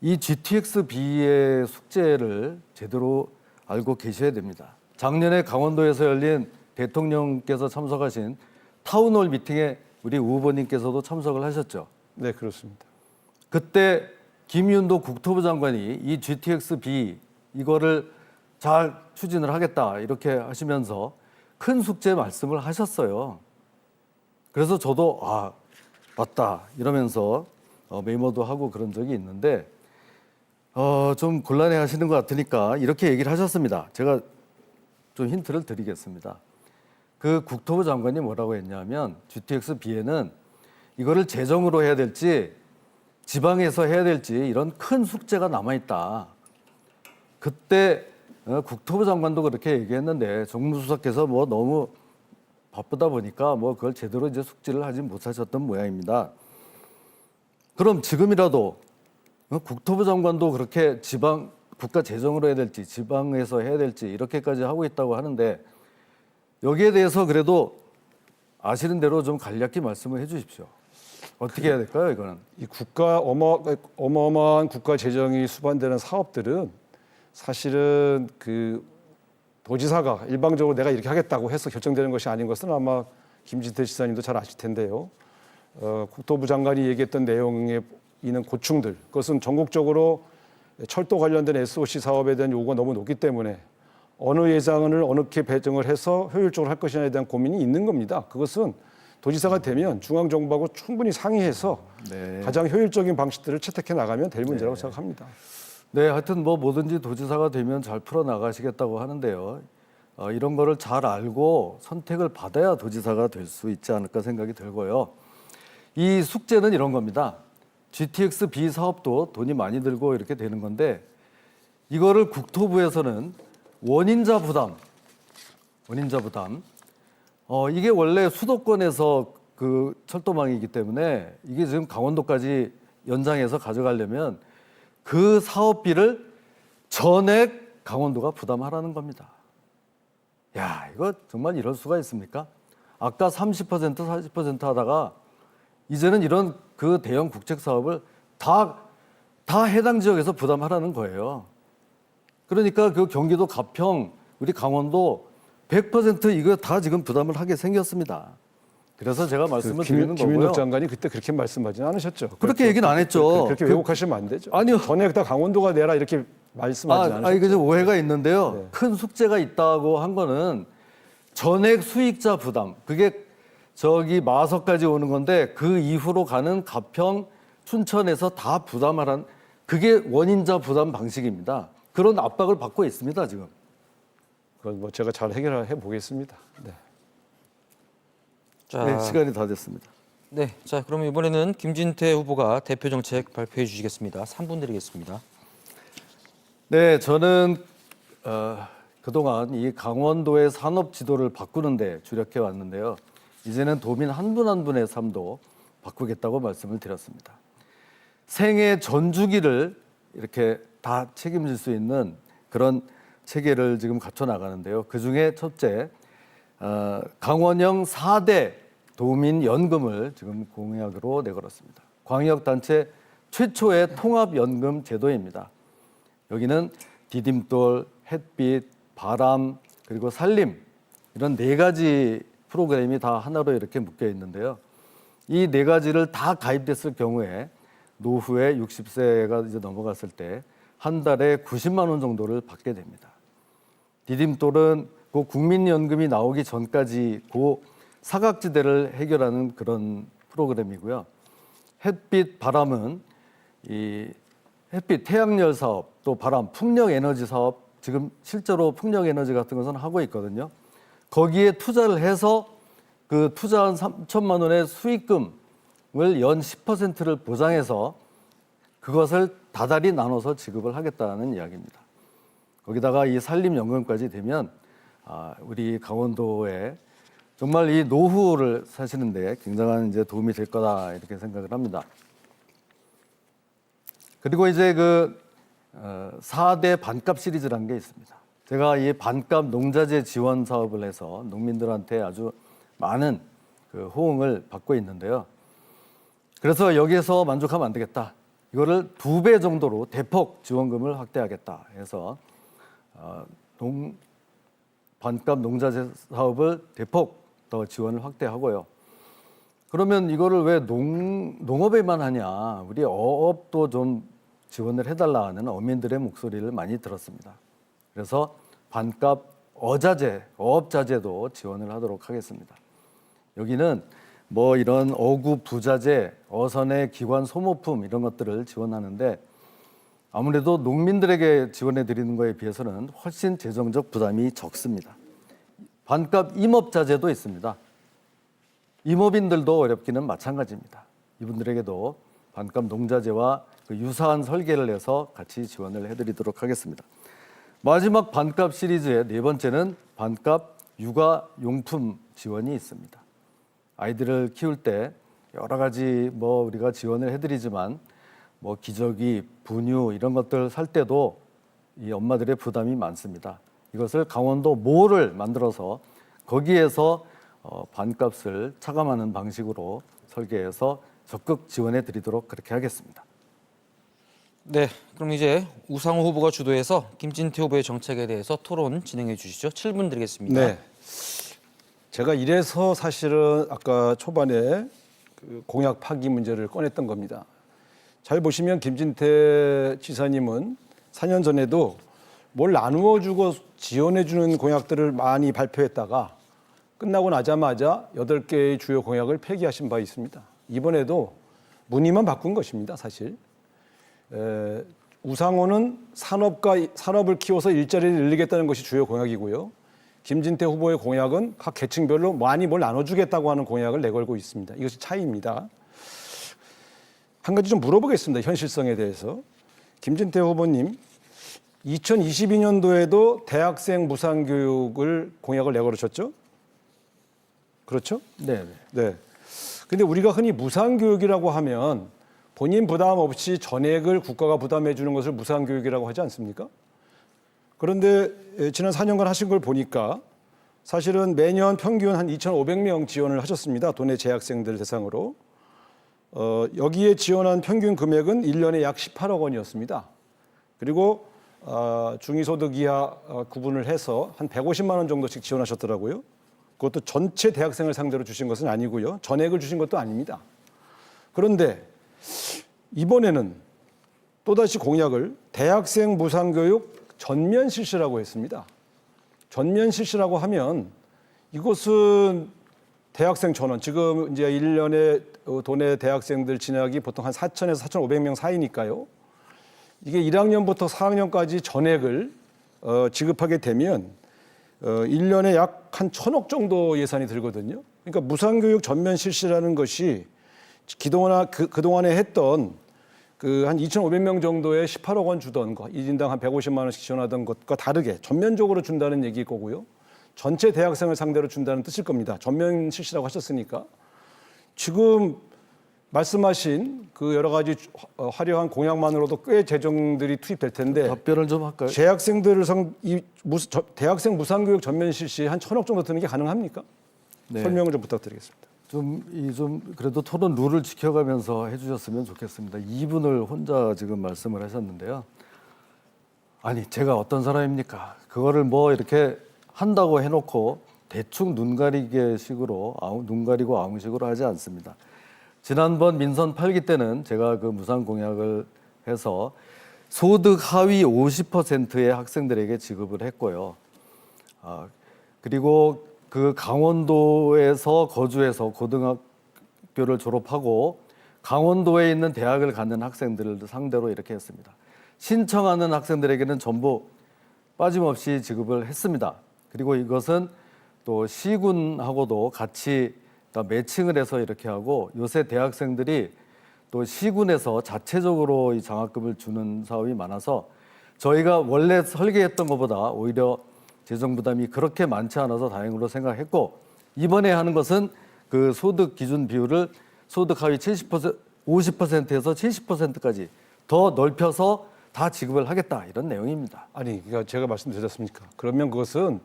이 GTX-B의 숙제를 제대로 알고 계셔야 됩니다. 작년에 강원도에서 열린 대통령께서 참석하신 타운홀 미팅에 우리 우 후보님께서도 참석을 하셨죠. 네, 그렇습니다. 그때 김윤도 국토부 장관이 이 GTX-B 이거를 잘 추진을 하겠다 이렇게 하시면서 큰 숙제 말씀을 하셨어요. 그래서 저도 맞다 이러면서 메모도 하고 그런 적이 있는데 좀 곤란해 하시는 것 같으니까 이렇게 얘기를 하셨습니다. 제가 좀 힌트를 드리겠습니다. 그 국토부 장관이 뭐라고 했냐면 GTX-B에는 이거를 재정으로 해야 될지 지방에서 해야 될지 이런 큰 숙제가 남아있다. 그때 국토부 장관도 그렇게 얘기했는데 정무수석께서 뭐 너무 바쁘다 보니까 뭐 그걸 제대로 이제 숙지를 하지 못하셨던 모양입니다. 그럼 지금이라도 국토부 장관도 그렇게 지방 국가 재정으로 해야 될지 지방에서 해야 될지 이렇게까지 하고 있다고 하는데 여기에 대해서 그래도 아시는 대로 좀 간략히 말씀을 해주십시오. 어떻게 해야 될까요, 이거는? 이 어마어마한 국가 재정이 수반되는 사업들은 사실은 그 도지사가 일방적으로 내가 이렇게 하겠다고 해서 결정되는 것이 아닌 것은 아마 김진태 지사님도 잘 아실 텐데요. 국토부 장관이 얘기했던 내용에 있는 고충들, 그것은 전국적으로 철도 관련된 SOC 사업에 대한 요구가 너무 높기 때문에 어느 예산을 어떻게 배정을 해서 효율적으로 할 것이냐에 대한 고민이 있는 겁니다. 그것은 도지사가 되면 중앙정부하고 충분히 상의해서 네. 가장 효율적인 방식들을 채택해 나가면 될 문제라고 생각합니다. 네, 하여튼 뭐 뭐든지 도지사가 되면 잘 풀어 나가시겠다고 하는데요. 이런 거를 잘 알고 선택을 받아야 도지사가 될 수 있지 않을까 생각이 들고요. 이 숙제는 이런 겁니다. GTX-B 사업도 돈이 많이 들고 이렇게 되는 건데 이거를 국토부에서는 원인자 부담. 이게 원래 수도권에서 그 철도망이기 때문에 이게 지금 강원도까지 연장해서 가져가려면 그 사업비를 전액 강원도가 부담하라는 겁니다. 야, 이거 정말 이럴 수가 있습니까? 아까 30%, 40% 하다가 이제는 이런 그 대형 국책 사업을 다 해당 지역에서 부담하라는 거예요. 그러니까 그 경기도 가평, 우리 강원도 100% 이거 다 지금 부담을 하게 생겼습니다. 그래서 제가 말씀을 김, 드리는 김윤석 거고요. 장관이 그때 그렇게 말씀하지는 않으셨죠? 그렇게 얘기는 안 했죠. 그렇게 그- 왜곡하시면 안 되죠. 아니요. 전에 다 강원도가 내라 이렇게 말씀하지 않으셨죠? 아니 그좀 오해가 있는데요. 네. 큰 숙제가 있다고 한 거는 전액 수익자 부담. 그게 저기 마석까지 오는 건데 그 이후로 가는 가평, 춘천에서 다 부담하라는 그게 원인자 부담 방식입니다. 그런 압박을 받고 있습니다 지금. 그건 뭐 제가 잘 해결해 보겠습니다. 네. 자, 네, 시간이 다 됐습니다. 네, 자 그러면 이번에는 김진태 후보가 대표 정책 발표해 주시겠습니다. 3분 드리겠습니다. 네, 저는 그동안 이 강원도의 산업 지도를 바꾸는데 주력해 왔는데요. 이제는 도민 한 분 한 분의 삶도 바꾸겠다고 말씀을 드렸습니다. 생애 전주기를 이렇게 다 책임질 수 있는 그런 체계를 지금 갖춰 나가는데요. 그 중에 첫째, 강원형 4대 도민연금을 지금 공약으로 내걸었습니다. 광역단체 최초의 통합연금 제도입니다. 여기는 디딤돌, 햇빛, 바람, 그리고 살림 이런 4가지 프로그램이 다 하나로 이렇게 묶여 있는데요. 이 4가지를 다 가입됐을 경우에 노후에 60세가 이제 넘어갔을 때 한 달에 90만 원 정도를 받게 됩니다. 디딤돌은 그 국민연금이 나오기 전까지 그 사각지대를 해결하는 그런 프로그램이고요. 햇빛, 바람은 이 햇빛, 태양열 사업, 또 바람, 풍력 에너지 사업 지금 실제로 풍력 에너지 같은 것은 하고 있거든요. 거기에 투자를 해서 그 투자한 3천만 원의 수익금을 연 10%를 보장해서 그것을 다달이 나눠서 지급을 하겠다는 이야기입니다. 거기다가 이 산림연금까지 되면 우리 강원도에 정말 이 노후를 사시는데 굉장한 이제 도움이 될 거다 이렇게 생각을 합니다. 그리고 이제 그 4대 반값 시리즈라는 게 있습니다. 제가 이 반값 농자재 지원 사업을 해서 농민들한테 아주 많은 그 호응을 받고 있는데요. 그래서 여기에서 만족하면 안 되겠다. 이거를 2배 정도로 대폭 지원금을 확대하겠다 해서 반값 농자재 사업을 대폭 더 지원을 확대하고요. 그러면 이거를 왜 농업에만 하냐? 우리 어업도 좀 지원을 해달라 하는 어민들의 목소리를 많이 들었습니다. 그래서 반값 어자재, 어업자재도 지원을 하도록 하겠습니다. 여기는 뭐 이런 어구 부자재, 어선의 기관 소모품 이런 것들을 지원하는데 아무래도 농민들에게 지원해 드리는 것에 비해서는 훨씬 재정적 부담이 적습니다. 반값 임업자재도 있습니다. 임업인들도 어렵기는 마찬가지입니다. 이분들에게도 반값 농자재와 그 유사한 설계를 해서 같이 지원을 해드리도록 하겠습니다. 마지막 반값 시리즈의 4번째는 반값 육아용품 지원이 있습니다. 아이들을 키울 때 여러 가지 뭐 우리가 지원을 해드리지만 뭐 기저귀, 분유 이런 것들 살 때도 이 엄마들의 부담이 많습니다. 이것을 강원도 몰을 만들어서 거기에서 반값을 차감하는 방식으로 설계해서 적극 지원해 드리도록 그렇게 하겠습니다. 네, 그럼 이제 우상호 후보가 주도해서 김진태 후보의 정책에 대해서 토론 진행해 주시죠. 7분 드리겠습니다. 네. 제가 이래서 사실은 아까 초반에 그 공약 파기 문제를 꺼냈던 겁니다. 잘 보시면 김진태 지사님은 4년 전에도 뭘 나누어 주고 지원해 주는 공약들을 많이 발표했다가 끝나고 나자마자 8개의 주요 공약을 폐기하신 바 있습니다. 이번에도 문의만 바꾼 것입니다, 사실. 우상호는 산업을 키워서 일자리를 늘리겠다는 것이 주요 공약이고요. 김진태 후보의 공약은 각 계층별로 많이 뭘 나눠주겠다고 하는 공약을 내걸고 있습니다. 이것이 차이입니다. 한 가지 좀 물어보겠습니다. 현실성에 대해서. 김진태 후보님, 2022년도에도 대학생 무상교육을 공약을 내걸으셨죠? 그렇죠? 네. 네. 근데 우리가 흔히 무상교육이라고 하면 본인 부담 없이 전액을 국가가 부담해 주는 것을 무상교육이라고 하지 않습니까? 그런데 지난 4년간 하신 걸 보니까 사실은 매년 평균 한 2,500명 지원을 하셨습니다. 도내 재학생들 대상으로. 여기에 지원한 평균 금액은 1년에 약 18억 원이었습니다. 그리고 중위소득 이하 구분을 해서 한 150만 원 정도씩 지원하셨더라고요. 그것도 전체 대학생을 상대로 주신 것은 아니고요. 전액을 주신 것도 아닙니다. 그런데 이번에는 또다시 공약을 대학생 무상교육 전면 실시라고 했습니다. 전면 실시라고 하면 이것은 대학생 전원, 지금 이제 1년에 도내 대학생들 진학이 보통 한 4,000에서 4,500명 사이니까요. 이게 1학년부터 4학년까지 전액을 지급하게 되면 1년에 약 한 1,000억 정도 예산이 들거든요. 그러니까 무상교육 전면 실시라는 것이 그동안에 했던 그 한 2,500명 정도의 18억 원 주던 거, 1인당 한 150만 원씩 지원하던 것과 다르게 전면적으로 준다는 얘기일 거고요. 전체 대학생을 상대로 준다는 뜻일 겁니다. 전면 실시라고 하셨으니까. 지금 말씀하신 그 여러 가지 화려한 공약만으로도 꽤 재정들이 투입될 텐데 답변을 좀 할까요? 재학생들을 대학생 무상교육 전면 실시 한 1,000억 정도 드는 게 가능합니까? 네. 설명을 좀 부탁드리겠습니다. 좀 그래도 토론 룰을 지켜가면서 해주셨으면 좋겠습니다. 2분을 혼자 지금 말씀을 하셨는데요. 아니 제가 어떤 사람입니까? 그거를 뭐 이렇게 한다고 해놓고 대충 눈 가리게 식으로 눈 가리고 아웅식으로 하지 않습니다. 지난번 민선 8기 때는 제가 그 무상 공약을 해서 소득 하위 50%의 학생들에게 지급을 했고요. 그리고 그 강원도에서 거주해서 고등학교를 졸업하고 강원도에 있는 대학을 가는 학생들을 상대로 이렇게 했습니다. 신청하는 학생들에게는 전부 빠짐없이 지급을 했습니다. 그리고 이것은 또 시군하고도 같이 매칭을 해서 이렇게 하고 요새 대학생들이 또 시군에서 자체적으로 이 장학금을 주는 사업이 많아서 저희가 원래 설계했던 것보다 오히려 재정 부담이 그렇게 많지 않아서 다행으로 생각했고 이번에 하는 것은 그 소득 기준 비율을 소득 하위 50%에서 70%까지 더 넓혀서 다 지급을 하겠다 이런 내용입니다. 아니, 그러니까 제가 말씀드렸습니까? 그러면 그것은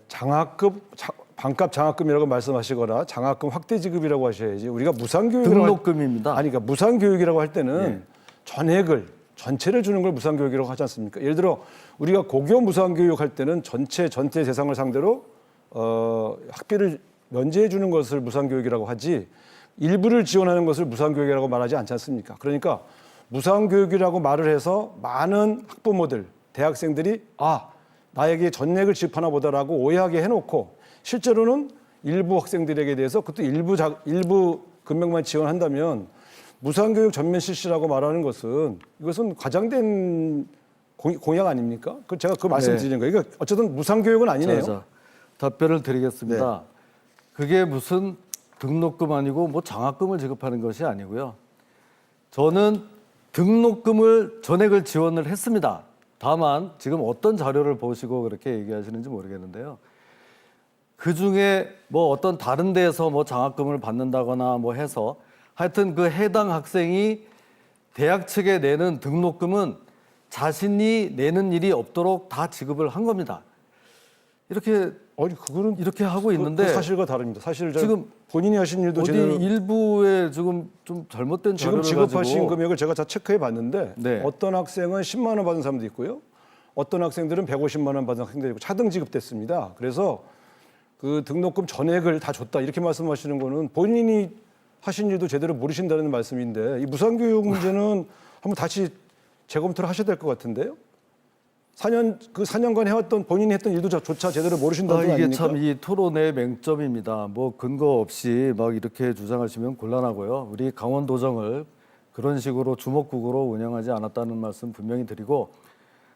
장학금, 반값 장학금이라고 말씀하시거나 장학금 확대 지급이라고 하셔야지. 우리가 무상교육이라고 등록금입니다. 아니, 그러니까 무상교육이라고 할 때는 전액을 전체를 주는 걸 무상교육이라고 하지 않습니까? 예를 들어 우리가 고교 무상교육 할 때는 전체 대상을 상대로 학비를 면제해 주는 것을 무상교육이라고 하지 일부를 지원하는 것을 무상교육이라고 말하지 않지 않습니까? 그러니까 무상교육이라고 말을 해서 많은 학부모들, 대학생들이 나에게 전액을 지급하나 보다라고 오해하게 해놓고 실제로는 일부 학생들에게 대해서 그것도 일부 금액만 지원한다면 무상교육 전면 실시라고 말하는 것은 이것은 과장된 공약 아닙니까? 제가 그 말씀드리는 거예요. 그러니까 어쨌든 무상교육은 아니네요. 자, 답변을 드리겠습니다. 그게 무슨 등록금 아니고 뭐 장학금을 지급하는 것이 아니고요. 저는 등록금을 전액을 지원을 했습니다. 다만 지금 어떤 자료를 보시고 그렇게 얘기하시는지 모르겠는데요. 그 중에 뭐 어떤 다른 데에서 뭐 장학금을 받는다거나 뭐 해서 하여튼 그 해당 학생이 대학 측에 내는 등록금은 자신이 내는 일이 없도록 다 지급을 한 겁니다. 이렇게 그거는 이렇게 하고 있는데 그 사실과 다릅니다. 사실 지금 본인이 하신 일도 어디 제대로 일부에 지금 좀 잘못된 지금 자료를 지급하신 가지고 금액을 제가 다 체크해 봤는데 네. 어떤 학생은 10만 원 받은 사람도 있고요. 어떤 학생들은 150만 원 받은 학생들이 있고 차등 지급됐습니다. 그래서 그 등록금 전액을 다 줬다 이렇게 말씀하시는 거는 본인이 하신 일도 제대로 모르신다는 말씀인데 이 무상교육 문제는 한번 다시 재검토를 하셔야 될 것 같은데요. 4년간 해왔던 본인이 했던 일도 조차 제대로 모르신다는 거 이게 아닙니까? 참 이 토론의 맹점입니다. 뭐 근거 없이 막 이렇게 주장하시면 곤란하고요. 우리 강원도정을 그런 식으로 주먹국으로 운영하지 않았다는 말씀 분명히 드리고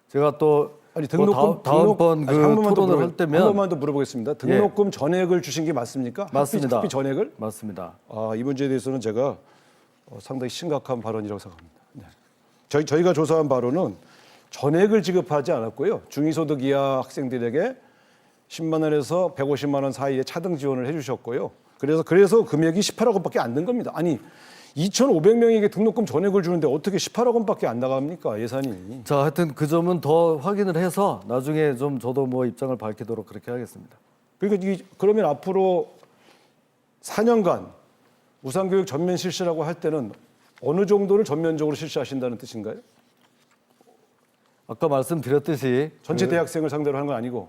제가 또 아니 등록금 다음번 그 토론을 할 때면 한 번만 더 물어보겠습니다. 등록금 전액을 주신 게 맞습니까? 맞습니다. 학비 전액을? 맞습니다. 이 문제에 대해서는 제가 상당히 심각한 발언이라고 생각합니다. 네. 저희가 조사한 바로는 전액을 지급하지 않았고요. 중위소득 이하 학생들에게 10만 원에서 150만 원 사이에 차등 지원을 해주셨고요. 그래서 금액이 18억 원밖에 안 든 겁니다. 아니 2,500명에게 등록금 전액을 주는데 어떻게 18억 원밖에 안 나갑니까 예산이? 자, 하여튼 그 점은 더 확인을 해서 나중에 좀 저도 뭐 입장을 밝히도록 그렇게 하겠습니다. 그러니까 그러면 앞으로 4년간 무상교육 전면 실시라고 할 때는 어느 정도를 전면적으로 실시하신다는 뜻인가요? 아까 말씀드렸듯이 전체 대학생을 상대로 하는 건 아니고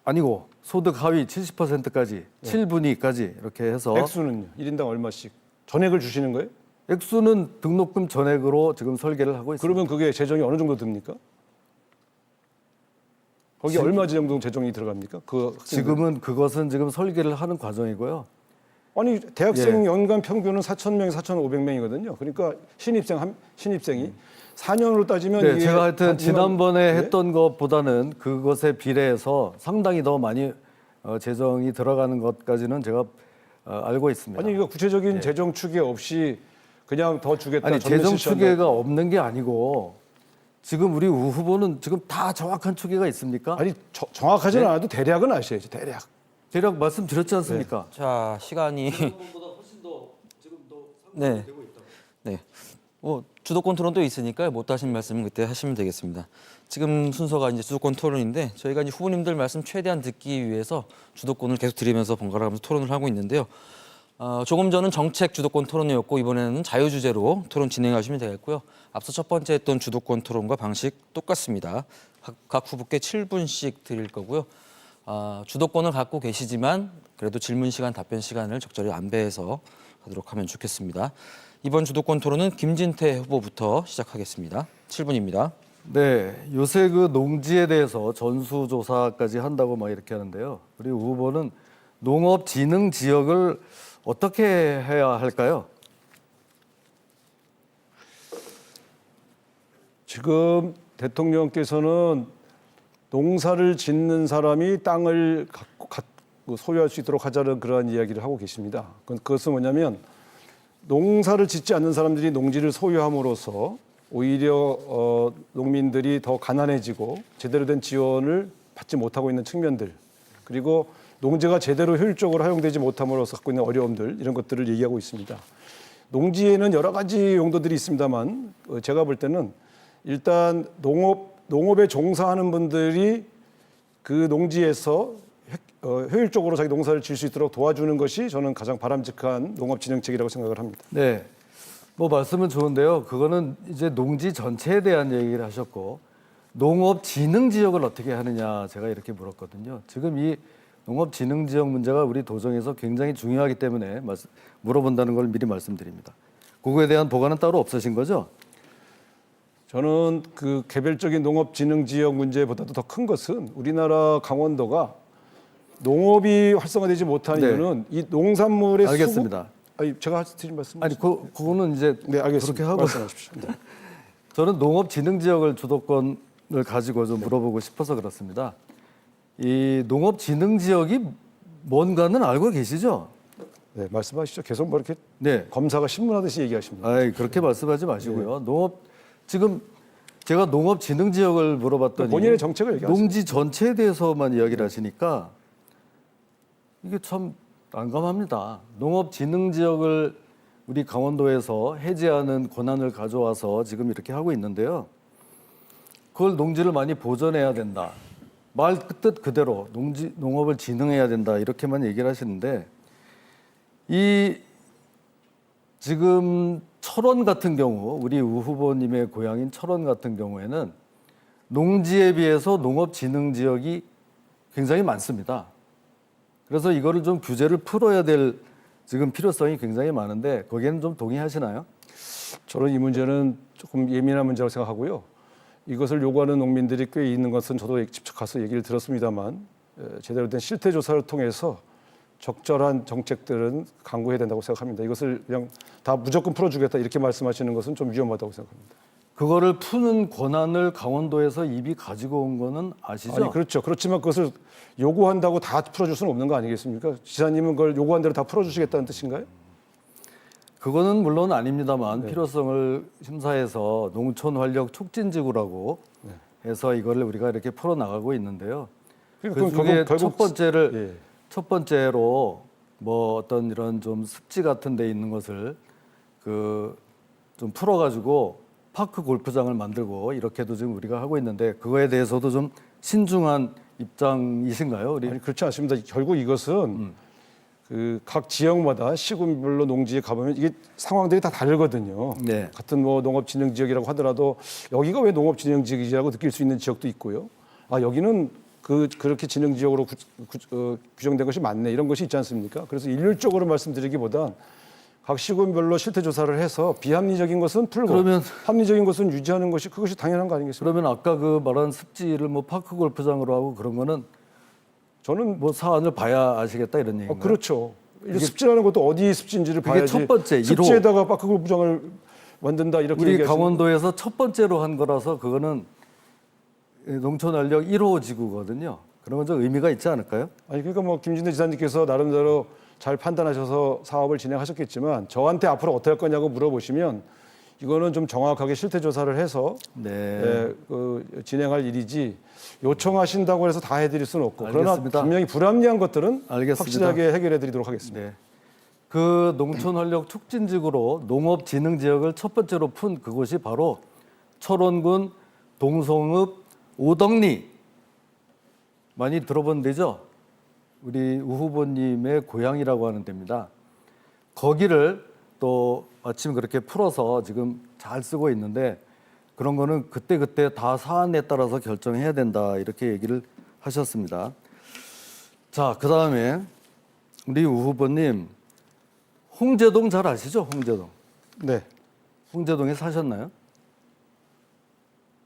아니고 소득 하위 70%까지 7분위까지 이렇게 해서 액수는요? 1인당 얼마씩 전액을 주시는 거예요? 액수는 등록금 전액으로 지금 설계를 하고 있습니다. 그러면 그게 재정이 어느 정도 듭니까? 거기 얼마 정도 재정이 들어갑니까? 그 학생들? 지금은 그것은 지금 설계를 하는 과정이고요. 아니 대학생 연간 평균은 4,000명, 4,500명이거든요. 그러니까 신입생이 4년으로 따지면 네, 이게 제가 하여튼 지난번에 네? 했던 것보다는 그것에 비례해서 상당히 더 많이 재정이 들어가는 것까지는 제가 알고 있습니다. 아니 이거 구체적인 재정 추계 없이 그냥 더 주겠다. 아니 전면 재정 실시한다. 추계가 없는 게 아니고 지금 우리 우 후보는 지금 다 정확한 추계가 있습니까? 아니 정확하지는 않아도 대략은 아셔야죠. 대략. 대략 말씀드렸지 않습니까? 자, 시간이 네. 네. 주도권 토론도 있으니까 못 하신 말씀은 그때 하시면 되겠습니다. 지금 순서가 이제 주도권 토론인데 저희가 이제 후보님들 말씀 최대한 듣기 위해서 주도권을 계속 드리면서 번갈아 가면서 토론을 하고 있는데요. 조금 전은 정책 주도권 토론이었고 이번에는 자유 주제로 토론 진행하시면 되겠고요. 앞서 첫 번째 했던 주도권 토론과 방식 똑같습니다. 각 후보께 7분씩 드릴 거고요. 주도권을 갖고 계시지만 그래도 질문 시간, 답변 시간을 적절히 안배해서 하도록 하면 좋겠습니다. 이번 주도권 토론은 김진태 후보부터 시작하겠습니다. 7분입니다. 네, 요새 그 농지에 대해서 전수조사까지 한다고 막 이렇게 하는데요. 우리 후보는 농업진흥 지역을 어떻게 해야 할까요? 지금 대통령께서는 농사를 짓는 사람이 땅을 갖고 소유할 수 있도록 하자는 그러한 이야기를 하고 계십니다. 그것은 뭐냐면 농사를 짓지 않는 사람들이 농지를 소유함으로써 오히려 농민들이 더 가난해지고 제대로 된 지원을 받지 못하고 있는 측면들, 그리고 농지가 제대로 효율적으로 활용되지 못함으로써 갖고 있는 어려움들, 이런 것들을 얘기하고 있습니다. 농지에는 여러 가지 용도들이 있습니다만 제가 볼 때는 일단 농업에 종사하는 분들이 그 농지에서 효율적으로 자기 농사를 지을 수 있도록 도와주는 것이 저는 가장 바람직한 농업진흥책이라고 생각을 합니다. 네, 뭐 말씀은 좋은데요. 그거는 이제 농지 전체에 대한 얘기를 하셨고 농업진흥지역을 어떻게 하느냐 제가 이렇게 물었거든요. 지금 이 농업진흥지역 문제가 우리 도정에서 굉장히 중요하기 때문에 물어본다는 걸 미리 말씀드립니다. 그거에 대한 보관은 따로 없으신 거죠? 저는 그 개별적인 농업진흥지역 문제보다도 더 큰 것은 우리나라 강원도가 농업이 활성화되지 못한 네. 이유는 이 농산물의 알겠습니다. 아니 제가 드린 말씀. 아니 그거는 이제 네, 알겠습니다. 그렇게 하고 말씀하십시오. 네. 저는 농업진흥지역을 주도권을 가지고 좀 물어보고 싶어서 그렇습니다. 이 농업진흥지역이 뭔가는 알고 계시죠? 네, 말씀하시죠. 계속 뭐 이렇게 네. 검사가 신문하듯이 얘기하십니다. 아이, 그렇게 말씀하지 마시고요. 지금 제가 농업진흥지역을 물어봤더니 본인의 정책을 얘기하세요. 농지 전체에 대해서만 이야기를 하시니까 이게 참 난감합니다. 농업진흥지역을 우리 강원도에서 해제하는 권한을 가져와서 지금 이렇게 하고 있는데요. 그걸 농지를 많이 보존해야 된다. 말 뜻 그대로 농업을 진흥해야 된다. 이렇게만 얘기를 하시는데 이 지금 철원 같은 경우 우리 우 후보님의 고향인 철원 같은 경우에는 농지에 비해서 농업진흥지역이 굉장히 많습니다. 그래서 이거를 좀 규제를 풀어야 될 지금 필요성이 굉장히 많은데 거기에는 좀 동의하시나요? 저는 이 문제는 조금 예민한 문제라고 생각하고요. 이것을 요구하는 농민들이 꽤 있는 것은 저도 직접 가서 얘기를 들었습니다만 제대로 된 실태 조사를 통해서 적절한 정책들은 강구해야 된다고 생각합니다. 이것을 그냥 다 무조건 풀어주겠다 이렇게 말씀하시는 것은 좀 위험하다고 생각합니다. 그거를 푸는 권한을 강원도에서 이미 가지고 온 거는 아시죠? 아니 그렇죠. 그렇지만 그것을 요구한다고 다 풀어줄 수는 없는 거 아니겠습니까? 지사님은 그걸 요구한 대로 다 풀어주시겠다는 뜻인가요? 그거는 물론 아닙니다만 필요성을 심사해서 농촌활력 촉진지구라고 해서 이거를 우리가 이렇게 풀어나가고 있는데요. 그러니까 그 중에 결국 첫 번째로 뭐 어떤 이런 좀 습지 같은 데 있는 것을 그 좀 풀어가지고 파크 골프장을 만들고 이렇게도 지금 우리가 하고 있는데 그거에 대해서도 좀 신중한 입장이신가요? 우리? 아니 그렇지 않습니다. 결국 이것은 그 각 지역마다 시군별로 농지에 가보면 이게 상황들이 다 다르거든요. 네. 같은 뭐 농업진흥지역이라고 하더라도 여기가 왜 농업진흥지역이라고 느낄 수 있는 지역도 있고요. 아 여기는 그렇게 진흥 지역으로 규정된 것이 맞네 이런 것이 있지 않습니까? 그래서 일률적으로 말씀드리기보단 각 시군별로 실태 조사를 해서 비합리적인 것은 풀고 그러면- 합리적인 것은 유지하는 것이 그것이 당연한 거 아니겠습니까? 그러면 아까 그 말한 습지를 뭐 파크 골프장으로 하고 그런 거는 저는 뭐 사안을 봐야 아시겠다 이런 얘기인가요? 그렇죠. 이게 습지라는 것도 어디 습지인지를 그게 봐야지. 첫 번째, 1호. 습지에다가 파크골프장을 만든다 이렇게 우리 얘기하시면 강원도에서 첫 번째로 한 거라서 그거는 농촌활력 1호 지구거든요. 그런 건 좀 의미가 있지 않을까요? 아니 그러니까 뭐 김진대 지사님께서 나름대로 잘 판단하셔서 사업을 진행하셨겠지만 저한테 앞으로 어떻게 할 거냐고 물어보시면 이거는 좀 정확하게 실태 조사를 해서 네. 진행할 일이지 요청하신다고 해서 다 해드릴 수는 없고 그러나 알겠습니다. 분명히 불합리한 것들은 알겠습니다. 확실하게 해결해드리도록 하겠습니다. 네. 그 농촌활력 촉진지구로 농업진흥지역을 첫 번째로 푼 그곳이 바로 철원군 동성읍 오덕리 많이 들어본 데죠? 우리 우 후보님의 고향이라고 하는 데입니다. 거기를 또 마침 그렇게 풀어서 지금 잘 쓰고 있는데 그런 거는 그때그때 다 사안에 따라서 결정해야 된다 이렇게 얘기를 하셨습니다. 자, 그 다음에 우리 우 후보님 홍제동 잘 아시죠? 홍제동. 네. 홍제동에 사셨나요?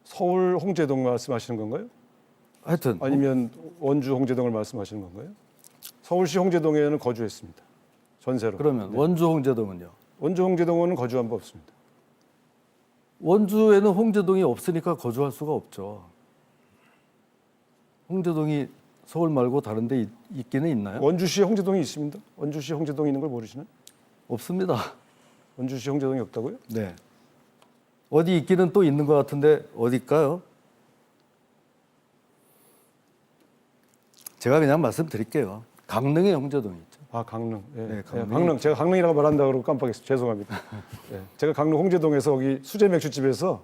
서울 홍제동 말씀하시는 건가요? 하여튼 아니면 원주 홍제동을 말씀하시는 건가요? 서울시 홍제동에는 거주했습니다. 전세로. 그러면 원주 홍제동은요? 원주 홍제동은 거주한 바 없습니다. 원주에는 홍제동이 없으니까 거주할 수가 없죠. 홍제동이 서울 말고 다른 데 있기는 있나요? 원주시에 홍제동이 있습니다. 원주시에 홍제동이 있는 걸 모르시나요? 없습니다. 원주시 홍제동이 없다고요? 네. 어디 있기는 또 있는 것 같은데 어딜까요? 제가 그냥 말씀드릴게요. 강릉에 홍제동이 있죠. 아 강릉. 예. 네, 예, 강릉이 강릉. 제가 강릉이라고 말한다 그러고 깜빡했어요. 죄송합니다. 예. 제가 강릉 홍제동에서 거기 수제 맥주집에서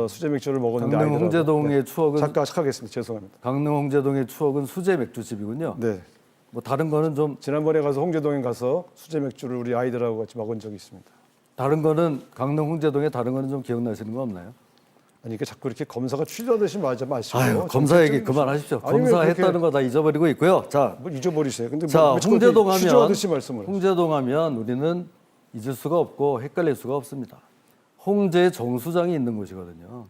수제 맥주를 먹었는데 강릉 아니더라고요. 홍제동의 네. 추억은 잠깐 하겠습니다. 죄송합니다. 강릉 홍제동의 추억은 수제 맥주집이군요. 네. 뭐 다른 거는 좀 지난번에 가서 홍제동에 가서 수제 맥주를 우리 아이들하고 같이 먹은 적이 있습니다. 다른 거는 강릉 홍제동에 다른 거는 좀 기억나시는 거 없나요? 아니 이게 자꾸 이렇게 검사가 추리하듯이 마시고. 아유, 검사 얘기 그만하십시오. 아니, 왜 검사했다는 그렇게 거 다 잊어버리고 있고요. 자, 뭐 잊어버리세요. 근데 자, 뭐 홍제동 하면 취조하듯이 말씀을. 홍제동 하면 우리는 잊을 수가 없고 헷갈릴 수가 없습니다. 홍제 정수장이 있는 곳이거든요.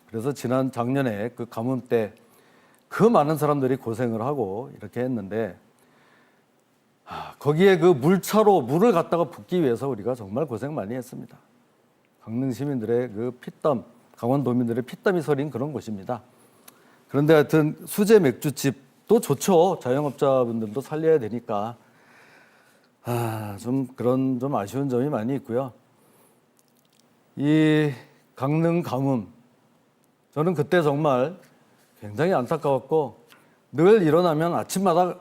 그래서 지난 작년에 그 가뭄 때 그 많은 사람들이 고생을 하고 이렇게 했는데 거기에 그 물차로 물을 갖다가 붓기 위해서 우리가 정말 고생 많이 했습니다. 강릉 시민들의 그 피땀, 강원도민들의 피땀이 서린 그런 곳입니다. 그런데 하여튼 수제 맥주집도 좋죠. 자영업자분들도 살려야 되니까. 좀 그런 좀 아쉬운 점이 많이 있고요. 이 강릉 가뭄, 저는 그때 정말 굉장히 안타까웠고 늘 일어나면 아침마다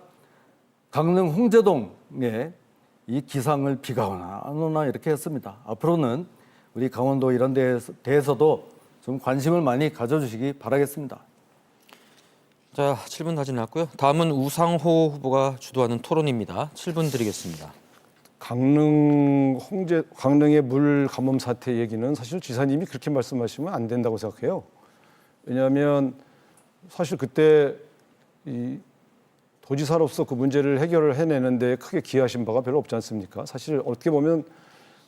강릉 홍제동에 이 기상을 비가 오나 안 오나 이렇게 했습니다. 앞으로는 우리 강원도 이런 데에 대해서도 좀 관심을 많이 가져주시기 바라겠습니다. 자, 7분 다 지났고요. 다음은 우상호 후보가 주도하는 토론입니다. 7분 드리겠습니다. 강릉의 물 가뭄 사태 얘기는 사실 지사님이 그렇게 말씀하시면 안 된다고 생각해요. 왜냐하면 사실 그때 이 도지사로서 그 문제를 해결을 해내는데 크게 기여하신 바가 별로 없지 않습니까? 사실 어떻게 보면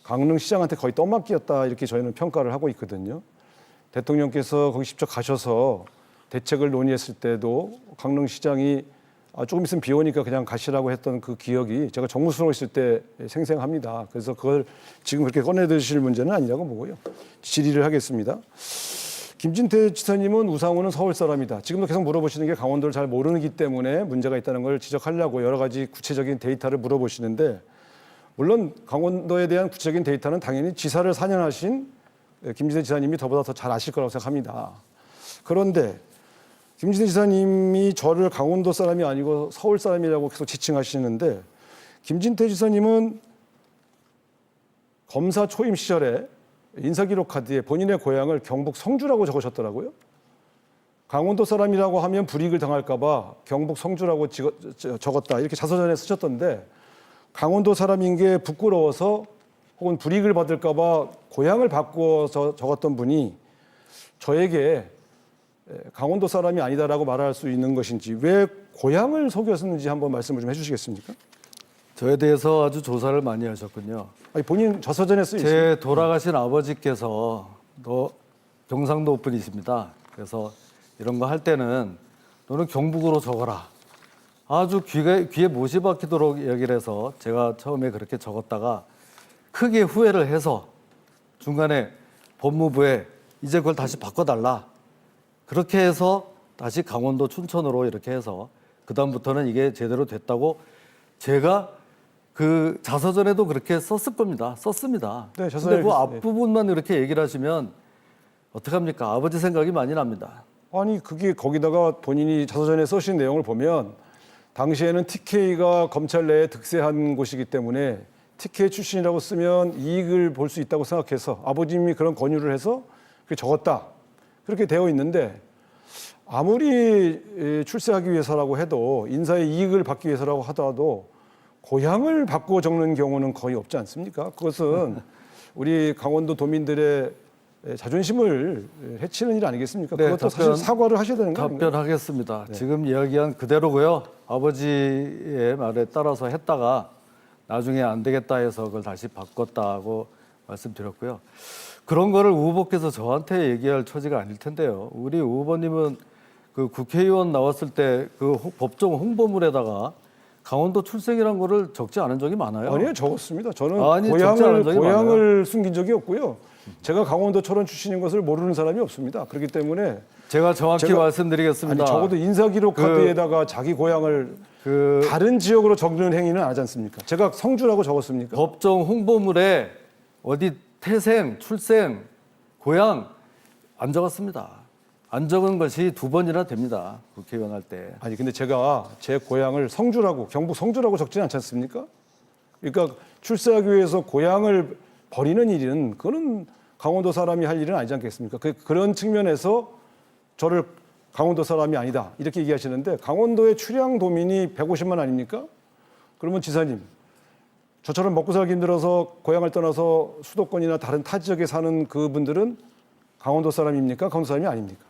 강릉시장한테 거의 떠맡기였다 이렇게 저희는 평가를 하고 있거든요. 대통령께서 거기 직접 가셔서 대책을 논의했을 때도 강릉시장이 조금 있으면 비 오니까 그냥 가시라고 했던 그 기억이 제가 정무수로 있을 때 생생합니다. 그래서 그걸 지금 그렇게 꺼내드실 문제는 아니라고 보고요. 질의를 하겠습니다. 김진태 지사님은 우상호는 서울 사람이다. 지금도 계속 물어보시는 게 강원도를 잘 모르기 때문에 문제가 있다는 걸 지적하려고 여러 가지 구체적인 데이터를 물어보시는데 물론 강원도에 대한 구체적인 데이터는 당연히 지사를 4년 하신 김진태 지사님이 저보다 더 잘 아실 거라고 생각합니다. 그런데 김진태 지사님이 저를 강원도 사람이 아니고 서울 사람이라고 계속 지칭하시는데 김진태 지사님은 검사 초임 시절에 인사기록 카드에 본인의 고향을 경북 성주라고 적으셨더라고요. 강원도 사람이라고 하면 불이익을 당할까 봐 경북 성주라고 적었다 이렇게 자서전에 쓰셨던데 강원도 사람인 게 부끄러워서 혹은 불이익을 받을까 봐 고향을 바꿔서 적었던 분이 저에게 강원도 사람이 아니다라고 말할 수 있는 것인지 왜 고향을 속였는지 한번 말씀을 좀 해주시겠습니까? 저에 대해서 아주 조사를 많이 하셨군요. 아니, 본인 저서전에 쓰여 있습니다. 제 돌아가신 아버지께서 경상도 분이십니다. 그래서 이런 거 할 때는 너는 경북으로 적어라. 아주 귀에 못이 박히도록 얘기를 해서 제가 처음에 그렇게 적었다가 크게 후회를 해서 중간에 법무부에 이제 그걸 다시 바꿔달라. 그렇게 해서 다시 강원도 춘천으로 이렇게 해서 그다음부터는 이게 제대로 됐다고 제가 그 자서전에도 그렇게 썼습니다. 네, 근데 자서전에 그 그랬- 앞부분만 이렇게 얘기를 하시면 어떡합니까? 아버지 생각이 많이 납니다. 아니 그게 거기다가 본인이 자서전에 쓰신 내용을 보면 당시에는 TK가 검찰 내에 득세한 곳이기 때문에 TK 출신이라고 쓰면 이익을 볼 수 있다고 생각해서 아버님이 그런 권유를 해서 그게 적었다. 그렇게 되어 있는데 아무리 출세하기 위해서라고 해도 인사의 이익을 받기 위해서라고 하더라도 고향을 바꾸어 적는 경우는 거의 없지 않습니까? 그것은 우리 강원도 도민들의 자존심을 해치는 일 아니겠습니까? 네, 그것도 사실 사과를 하셔야 되는 거 아닙니까? 답변하겠습니다. 지금 이야기한 그대로고요. 아버지의 말에 따라서 했다가 나중에 안 되겠다 해서 그걸 다시 바꿨다고 말씀드렸고요. 그런 거를 우 후보께서 저한테 얘기할 처지가 아닐 텐데요. 우리 우 후보님은 그 국회의원 나왔을 때 그 법정 홍보물에다가 강원도 출생이란 거를 적지 않은 적이 많아요. 아니요, 적었습니다. 저는 아니, 적지 않은 적이 고향을 숨긴 적이 없고요. 제가 강원도 철원 출신인 것을 모르는 사람이 없습니다. 그렇기 때문에 제가 정확히 제가- 말씀드리겠습니다. 아니 적어도 인사기록 그- 카드에다가 자기 고향을 다른 지역으로 적는 행위는 안 하지 않습니까? 제가 성주라고 적었습니까? 법정 홍보물에 어디 태생, 출생, 고향 안 적었습니다. 안 적은 것이 2번이나 됩니다. 국회의원 할 때. 아니 근데 제가 제 고향을 성주라고 경북 성주라고 적지는 않지 않습니까? 그러니까 출세하기 위해서 고향을 버리는 일은 그거는 강원도 사람이 할 일은 아니지 않겠습니까? 그런 측면에서 저를 강원도 사람이 아니다 이렇게 얘기하시는데 강원도의 출향 도민이 150만 아닙니까? 그러면 지사님 저처럼 먹고 살기 힘들어서 고향을 떠나서 수도권이나 다른 타 지역에 사는 그분들은 강원도 사람입니까? 강원도 사람이 아닙니까?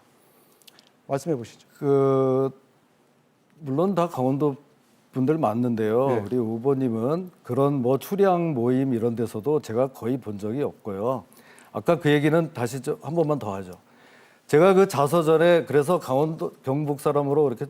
말씀해 보시죠. 물론 다 강원도 분들 맞는데요. 네. 우리 후보님은 그런 뭐 출향 모임 이런 데서도 제가 거의 본 적이 없고요. 아까 그 얘기는 다시 한 번만 더 하죠. 제가 그 자서전에 그래서 강원도 경북 사람으로 그렇게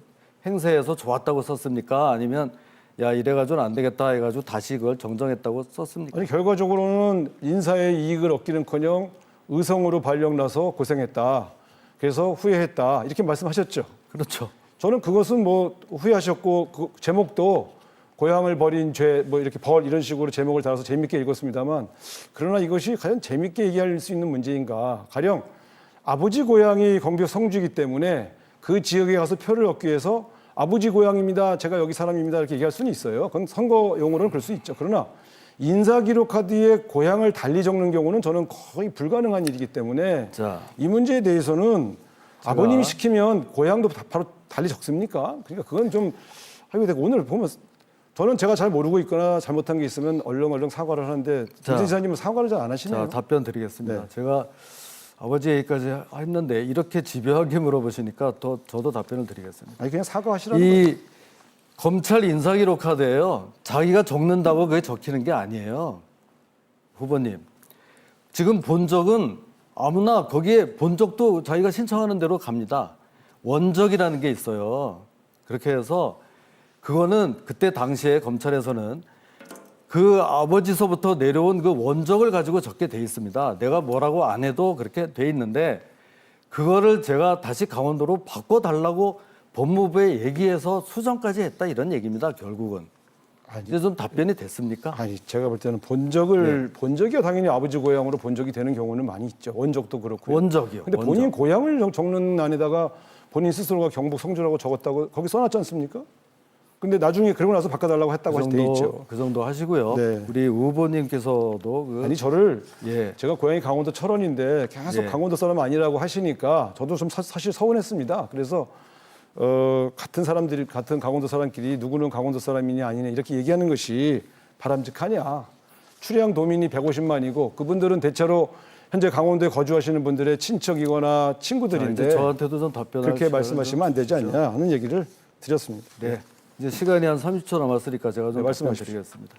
행세해서 좋았다고 썼습니까? 아니면 야 이래가지고는 안 되겠다 해가지고 다시 그걸 정정했다고 썼습니까? 아니 결과적으로는 인사의 이익을 얻기는커녕 의성으로 발령나서 고생했다. 그래서 후회했다. 이렇게 말씀하셨죠. 그렇죠. 저는 그것은 뭐 후회하셨고 그 제목도 고향을 버린 죄 뭐 이렇게 벌 이런 식으로 제목을 달아서 재밌게 읽었습니다만 그러나 이것이 과연 재밌게 얘기할 수 있는 문제인가? 가령 아버지 고향이 경북 성주이기 때문에 그 지역에 가서 표를 얻기 위해서 아버지 고향입니다. 제가 여기 사람입니다. 이렇게 얘기할 수는 있어요. 그건 선거용으로는 그럴 수 있죠. 그러나 인사기록 카드에 고향을 달리 적는 경우는 저는 거의 불가능한 일이기 때문에 자. 이 문제에 대해서는 아버님이 시키면 고향도 바로 달리 적습니까? 그러니까 그건 좀 오늘 보면 저는 제가 잘 모르고 있거나 잘못한 게 있으면 얼렁얼렁 사과를 하는데 자. 김 지사님은 사과를 잘 안 하시네요. 자, 답변 드리겠습니다. 네. 제가 아버지 얘기까지 했는데 이렇게 집요하게 물어보시니까 저도 답변을 드리겠습니다. 아니 그냥 사과하시라는 거예요. 이 검찰 인사기록 카드에요. 자기가 적는다고 그게 적히는 게 아니에요. 후보님. 지금 본적은 아무나 거기에 본적도 자기가 신청하는 대로 갑니다. 원적이라는 게 있어요. 그렇게 해서 그거는 그때 당시에 검찰에서는 그 아버지서부터 내려온 그 원적을 가지고 적게 돼 있습니다. 내가 뭐라고 안 해도 그렇게 돼 있는데 그거를 제가 다시 강원도로 바꿔달라고 법무부에 얘기해서 수정까지 했다 이런 얘기입니다. 결국은. 이제 좀 답변이 됐습니까? 아니 제가 볼 때는 본적이야 당연히 아버지 고향으로 본적이 되는 경우는 많이 있죠. 원적도 그렇고요. 원적이요. 근데 원적. 본인 고향을 적는 안에다가 본인 스스로가 경북 성주라고 적었다고 거기 써놨지 않습니까? 근데 나중에 그러고 나서 바꿔달라고 했다고 그 돼 있죠. 그 정도 하시고요. 네. 우리 후보님께서도 아니 저를 예. 제가 고향이 강원도 철원인데 계속 예. 강원도 사람 아니라고 하시니까 저도 좀 사실 서운했습니다. 그래서 같은 사람들이 같은 강원도 사람끼리 누구는 강원도 사람이냐 아니냐 이렇게 얘기하는 것이 바람직하냐. 출향 도민이 150만이고 그분들은 대체로 현재 강원도에 거주하시는 분들의 친척이거나 자, 친구들인데 이제 저한테도 좀 답변할 그렇게 시간을 말씀하시면 안 되지 않냐 하는 얘기를 드렸습니다. 네. 이제 시간이 한 30초 남았으니까 제가 좀 말씀하십시오. 말씀드리겠습니다.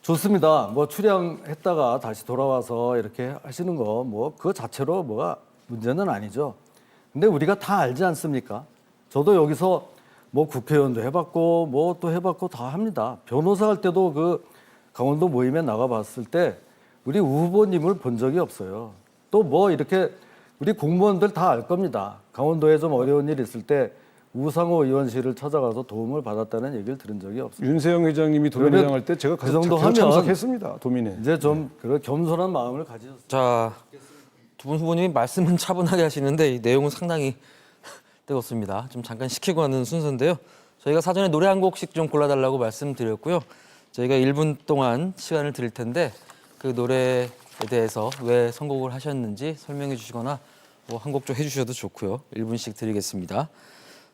좋습니다. 뭐 출양했다가 다시 돌아와서 이렇게 하시는 거 뭐 그거 자체로 뭐가 문제는 아니죠. 근데 우리가 다 알지 않습니까? 저도 여기서 뭐 국회의원도 해봤고 뭐 또 해봤고 다 합니다. 변호사 할 때도 그 강원도 모임에 나가봤을 때 우리 우 후보님을 본 적이 없어요. 또 뭐 이렇게 우리 공무원들 다 알 겁니다. 강원도에 좀 어려운 일 있을 때 우상호 의원실을 찾아가서 도움을 받았다는 얘기를 들은 적이 없어요. 윤세영 회장님이 도민회장 할 때 제가 그 정도 하면 참석했습니다. 도민회. 이제 좀 그런 겸손한 마음을 가지셨어요. 자, 두 분 후보님이 말씀은 차분하게 하시는데 이 내용은 상당히 뜨겁습니다. 좀 잠깐 식히고 하는 순서인데요. 저희가 사전에 노래 한 곡씩 좀 골라달라고 말씀드렸고요. 저희가 1분 동안 시간을 드릴 텐데 그 노래에 대해서 왜 선곡을 하셨는지 설명해 주시거나 뭐 한 곡 좀 해주셔도 좋고요. 1분씩 드리겠습니다.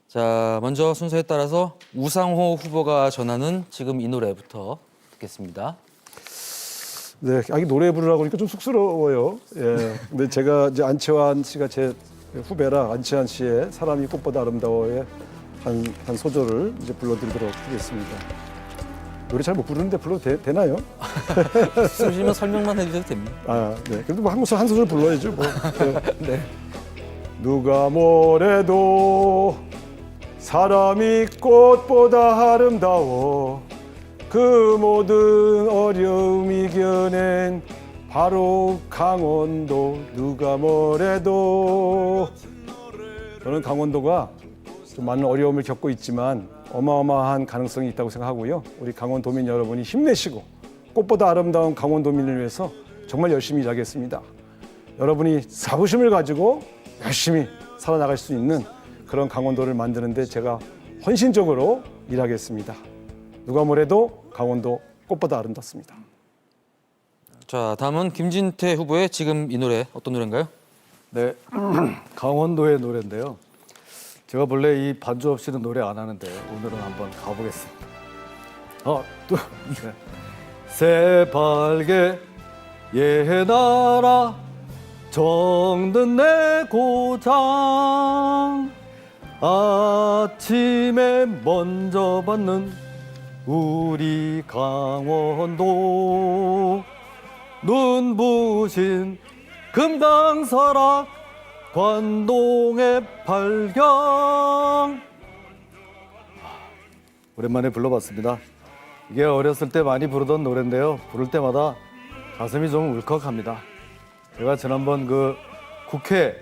자, 먼저 순서에 따라서 우상호 후보가 전하는 지금 이 노래부터 듣겠습니다. 네, 이 노래 부르라고 하니까 좀 쑥스러워요. 예. 근데 제가 이제 안치환 씨가 제 후배라 안치환 씨의 사람이 꽃보다 아름다워의 한 소절을 이제 불러드리도록 하겠습니다. 노래 잘 못 부르는데 불러도 되나요? 쓰시면 설명만 해주셔도 됩니다. 아, 네. 그래도 뭐 한 소절 불러야죠. 뭐. 네. 누가 뭐래도 사람이 꽃보다 아름다워 그 모든 어려움 이겨낸 바로 강원도 누가 뭐래도 저는 강원도가 좀 많은 어려움을 겪고 있지만 어마어마한 가능성이 있다고 생각하고요. 우리 강원도민 여러분이 힘내시고 꽃보다 아름다운 강원도민을 위해서 정말 열심히 일하겠습니다. 여러분이 자부심을 가지고 열심히 살아나갈 수 있는 그런 강원도를 만드는데 제가 헌신적으로 일하겠습니다. 누가 뭐래도 강원도 꽃보다 아름답습니다. 자, 다음은 김진태 후보의 지금 이 노래 어떤 노래인가요? 네, 강원도의 노래인데요. 제가 원래 이 반주 없이는 노래 안 하는데 오늘은 한번 가보겠습니다. 또 네. 새빨개 예나라 정든 내 고장 아침에 먼저 받는 우리 강원도 눈부신 금강설악 관동의 발경. 오랜만에 불러봤습니다. 이게 어렸을 때 많이 부르던 노래인데요. 부를 때마다 가슴이 좀 울컥합니다. 제가 지난번 그 국회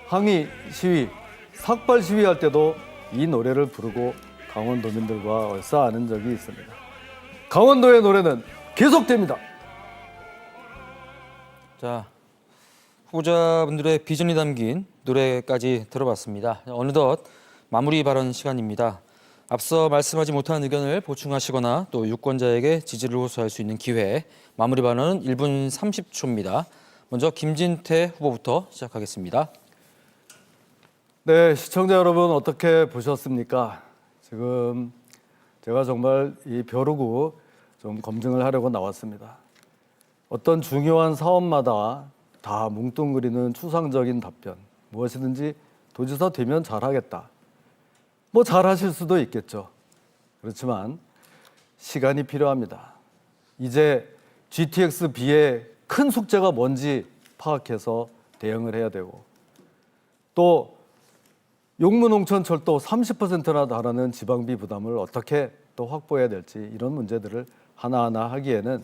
항의 시위, 삭발 시위할 때도 이 노래를 부르고 강원도민들과 얼싸안은 적이 있습니다. 강원도의 노래는 계속됩니다. 자, 후보자분들의 비전이 담긴 노래까지 들어봤습니다. 어느덧 마무리 발언 시간입니다. 앞서 말씀하지 못한 의견을 보충하시거나 또 유권자에게 지지를 호소할 수 있는 기회, 마무리 발언은 1분 30초입니다. 먼저 김진태 후보부터 시작하겠습니다. 네, 시청자 여러분 어떻게 보셨습니까? 지금 제가 정말 이 벼르고 좀 검증을 하려고 나왔습니다. 어떤 중요한 사업마다 다 뭉뚱그리는 추상적인 답변, 무엇이든지 도지사 되면 잘하겠다. 뭐 잘하실 수도 있겠죠. 그렇지만 시간이 필요합니다. 이제 GTX-B의 큰 숙제가 뭔지 파악해서 대응을 해야 되고 또 용문홍천철도 30%나 달하는 지방비 부담을 어떻게 또 확보해야 될지 이런 문제들을 하나하나 하기에는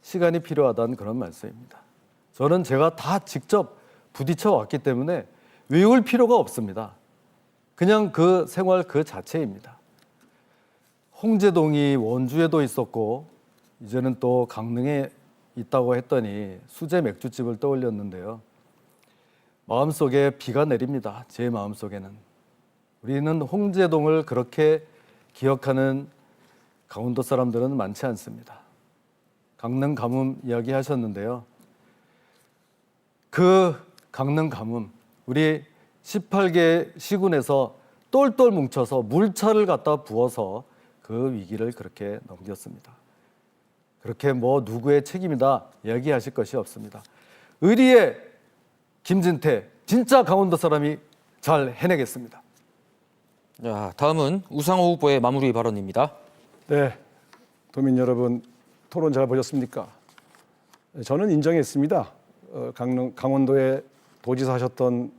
시간이 필요하다는 그런 말씀입니다. 저는 제가 다 직접 부딪혀 왔기 때문에 외울 필요가 없습니다. 그냥 그 생활 그 자체입니다. 홍제동이 원주에도 있었고 이제는 또 강릉에 있다고 했더니 수제 맥주집을 떠올렸는데요. 마음속에 비가 내립니다. 제 마음속에는. 우리는 홍제동을 그렇게 기억하는 강원도 사람들은 많지 않습니다. 강릉 가뭄 이야기 하셨는데요. 그 강릉 가뭄, 우리 18개 시군에서 똘똘 뭉쳐서 물차를 갖다 부어서 그 위기를 그렇게 넘겼습니다. 그렇게 뭐 누구의 책임이다 이야기하실 것이 없습니다. 의리의 김진태, 진짜 강원도 사람이 잘 해내겠습니다. 자, 다음은 우상호 후보의 마무리 발언입니다. 네, 도민 여러분 토론 잘 보셨습니까? 저는 인정했습니다. 강원도에 도지사 하셨던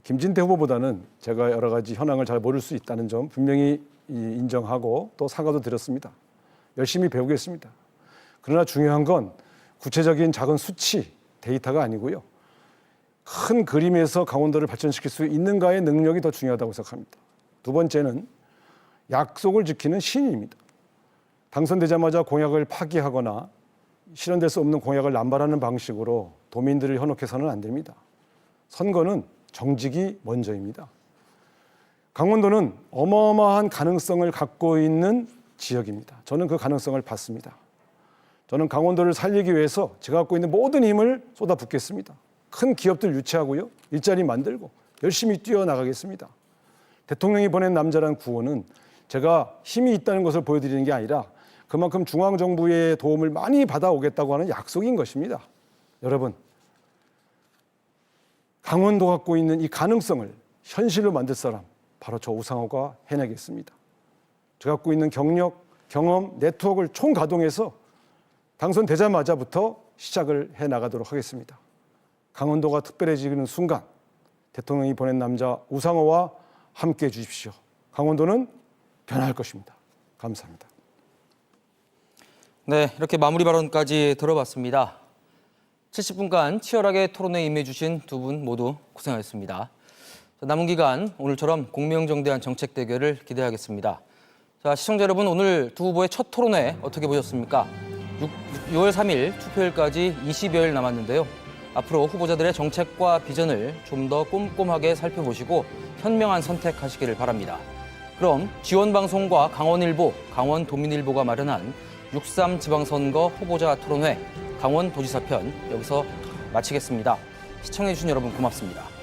김진태 후보보다는 제가 여러 가지 현황을 잘 모를 수 있다는 점 분명히 인정하고 또 사과도 드렸습니다. 열심히 배우겠습니다. 그러나 중요한 건 구체적인 작은 수치, 데이터가 아니고요. 큰 그림에서 강원도를 발전시킬 수 있는가의 능력이 더 중요하다고 생각합니다. 두 번째는 약속을 지키는 신인입니다. 당선되자마자 공약을 파기하거나 실현될 수 없는 공약을 남발하는 방식으로 도민들을 현혹해서는 안 됩니다. 선거는 정직이 먼저입니다. 강원도는 어마어마한 가능성을 갖고 있는 지역입니다. 저는 그 가능성을 봤습니다. 저는 강원도를 살리기 위해서 제가 갖고 있는 모든 힘을 쏟아붓겠습니다. 큰 기업들 유치하고요. 일자리 만들고 열심히 뛰어나가겠습니다. 대통령이 보낸 남자란 구호는 제가 힘이 있다는 것을 보여드리는 게 아니라 그만큼 중앙정부의 도움을 많이 받아오겠다고 하는 약속인 것입니다. 여러분, 강원도 갖고 있는 이 가능성을 현실로 만들 사람 바로 저 우상호가 해내겠습니다. 제가 갖고 있는 경력, 경험, 네트워크를 총가동해서 당선되자마자부터 시작을 해나가도록 하겠습니다. 강원도가 특별해지는 순간 대통령이 보낸 남자 우상호와 함께해 주십시오. 강원도는 변할 것입니다. 감사합니다. 네, 이렇게 마무리 발언까지 들어봤습니다. 70분간 치열하게 토론에 임해 주신 두 분 모두 고생하셨습니다. 남은 기간 오늘처럼 공명정대한 정책 대결을 기대하겠습니다. 자, 시청자 여러분, 오늘 두 후보의 첫 토론회 어떻게 보셨습니까? 6월 3일 투표일까지 20여일 남았는데요. 앞으로 후보자들의 정책과 비전을 좀 더 꼼꼼하게 살펴보시고 현명한 선택하시기를 바랍니다. 그럼 지원방송과 강원일보, 강원도민일보가 마련한 6.3 지방선거 후보자 토론회 강원도지사 편 여기서 마치겠습니다. 시청해주신 여러분 고맙습니다.